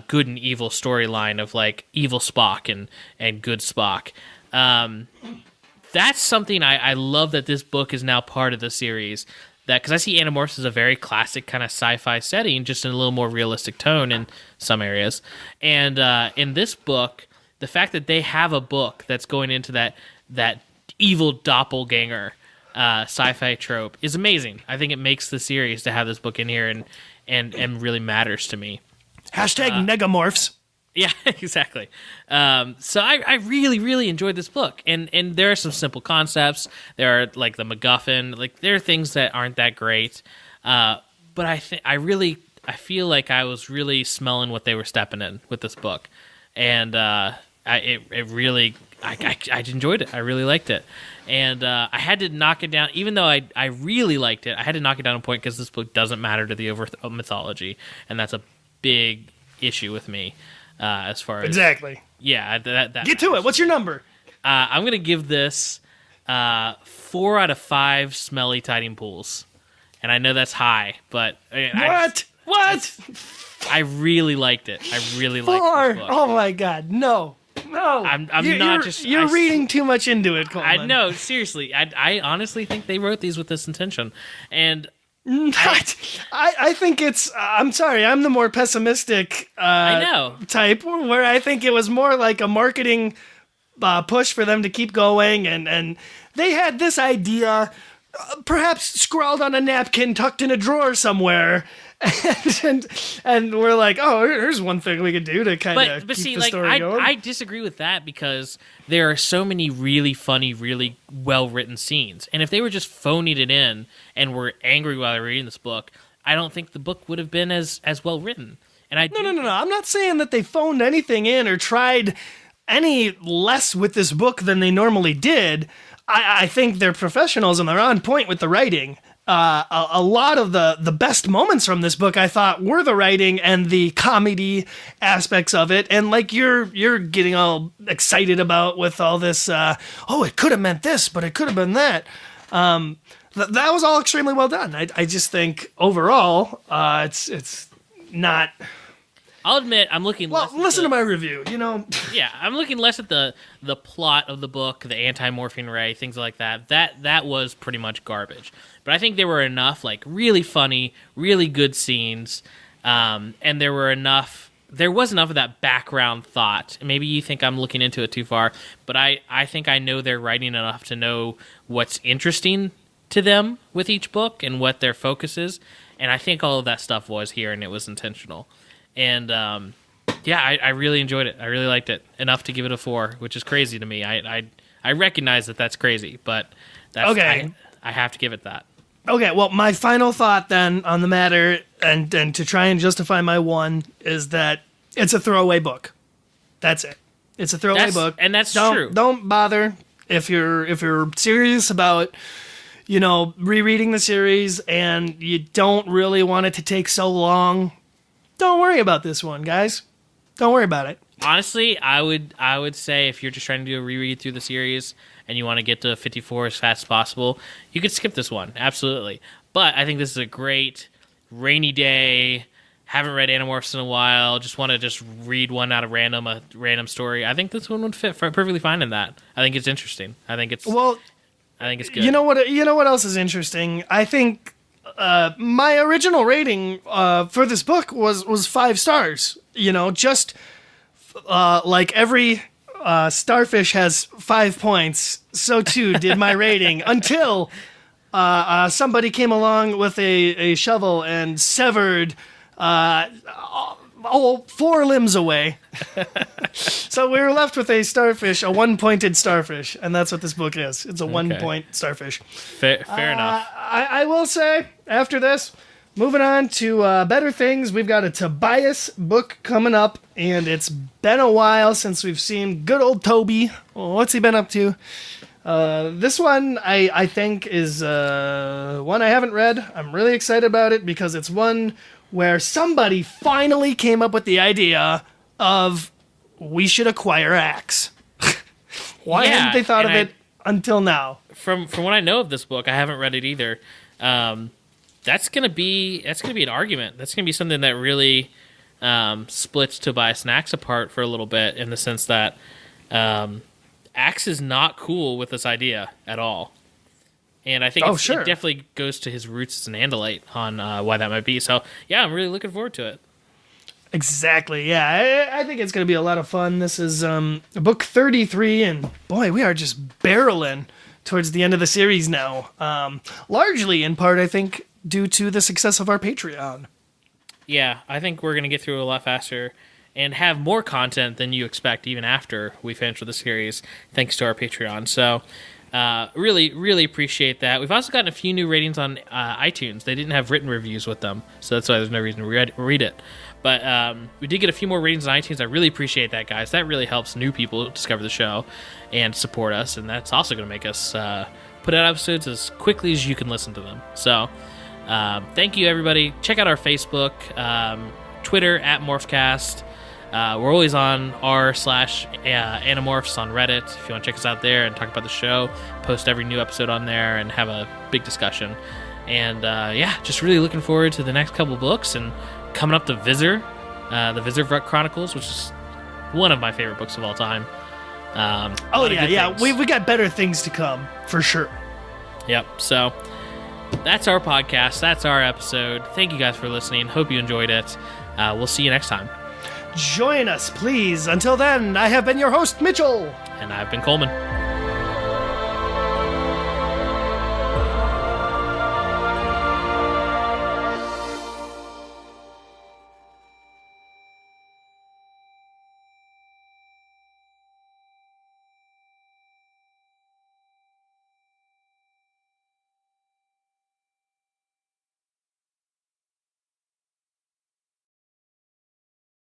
good and evil storyline of like evil Spock and good Spock, that's something I love that this book is now part of the series. That because I see Animorphs as a very classic kind of sci-fi setting, just in a little more realistic tone in some areas. And in this book, the fact that they have a book that's going into that evil doppelganger sci-fi trope is amazing. I think it makes the series to have this book in here and really matters to me. Hashtag Negamorphs. Yeah, exactly. So I really, really enjoyed this book, and there are some simple concepts. There are like the MacGuffin, like there are things that aren't that great, but I feel like I was really smelling what they were stepping in with this book, and I enjoyed it. I really liked it, and I had to knock it down. Even though I really liked it, I had to knock it down a point because this book doesn't matter to the overall mythology, and that's a big issue with me. As far as exactly, yeah, that get to it. What's your number? I'm gonna give this 4 out of 5 smelly tiding pools, and I know that's high, but what? I really liked it. I really liked this book. Oh my god, no. You're reading too much into it, Coleman. I know, seriously. I honestly think they wrote these with this intention, and. I think it's. I'm sorry. I'm the more pessimistic type, where I think it was more like a marketing push for them to keep going, and they had this idea, perhaps scrawled on a napkin, tucked in a drawer somewhere, and we're like, oh, here's one thing we could do to kind of keep see, the story going. I disagree with that because there are so many really funny, really well-written scenes. And if they were just phoning it in and were angry while they were reading this book, I don't think the book would have been as well-written. And No. I'm not saying that they phoned anything in or tried any less with this book than they normally did. I think they're professionals and they're on point with the writing. A lot of the best moments from this book, I thought, were the writing and the comedy aspects of it. And like you're getting all excited about with all this, it could have meant this, but it could have been that. That was all extremely well done. I just think overall, it's not. I'll admit, I'm looking. Well, listen to my review. Yeah, I'm looking less at the plot of the book, the anti-morphine ray, things like that. That was pretty much garbage. But I think there were enough, like, really funny, really good scenes, and there was enough of that background thought. Maybe you think I'm looking into it too far, but I think I know they're writing enough to know what's interesting to them with each book and what their focus is, and I think all of that stuff was here, and it was intentional. And, I really enjoyed it. I really liked it enough to give it a 4, which is crazy to me. I recognize that that's crazy, but that's okay. I have to give it that. Okay, well, my final thought then on the matter, and to try and justify my 1, is that it's a throwaway book. That's it. It's a throwaway book, and that's true. Don't bother if you're serious about rereading the series and you don't really want it to take so long. Don't worry about this one, guys. Don't worry about it. Honestly, I would say if you're just trying to do a reread through the series and you want to get to 54 as fast as possible, you could skip this one, absolutely. But I think this is a great rainy day, haven't read Animorphs in a while, just want to just read one out of a random story. I think this one would fit perfectly fine in that. I think it's interesting. I think it's good. You know what else is interesting? I think my original rating for this book was 5 stars. just like every starfish has 5 points, so too did my rating until somebody came along with a shovel and severed 4 limbs away. So we were left with a starfish, a one-pointed starfish, and that's what this book is. It's a one-point starfish. Fair enough. I will say, after this, moving on to better things, we've got a Tobias book coming up, and it's been a while since we've seen good old Toby. Well, what's he been up to? This one, I think, is one I haven't read. I'm really excited about it because it's one where somebody finally came up with the idea of we should acquire Axe. Why hadn't they thought of it until now? From what I know of this book, I haven't read it either. That's gonna be an argument. That's gonna be something that really splits Tobias and Axe apart for a little bit, in the sense that Axe is not cool with this idea at all. And I think it definitely goes to his roots as an Andalite on why that might be. So, yeah, I'm really looking forward to it. Exactly, yeah. I think it's going to be a lot of fun. This is book 33, and boy, we are just barreling towards the end of the series now. Largely, in part, I think, due to the success of our Patreon. Yeah, I think we're going to get through a lot faster and have more content than you expect even after we finish with the series, thanks to our Patreon. So, really, really appreciate that. We've also gotten a few new ratings on iTunes. They didn't have written reviews with them, so that's why there's no reason to read it. But we did get a few more ratings on iTunes. I really appreciate that, guys. That really helps new people discover the show and support us, and that's also going to make us put out episodes as quickly as you can listen to them. So, thank you, everybody. Check out our Facebook, Twitter, @MorphCast. We're always on r/Animorphs on Reddit. If you want to check us out there and talk about the show, post every new episode on there and have a big discussion. And just really looking forward to the next couple books, and coming up the Visor Chronicles, which is one of my favorite books of all time. We got better things to come for sure. Yep. So that's our podcast. That's our episode. Thank you guys for listening. Hope you enjoyed it. We'll see you next time. Join us, please. Until then, I have been your host, Mitchell. And I've been Coleman.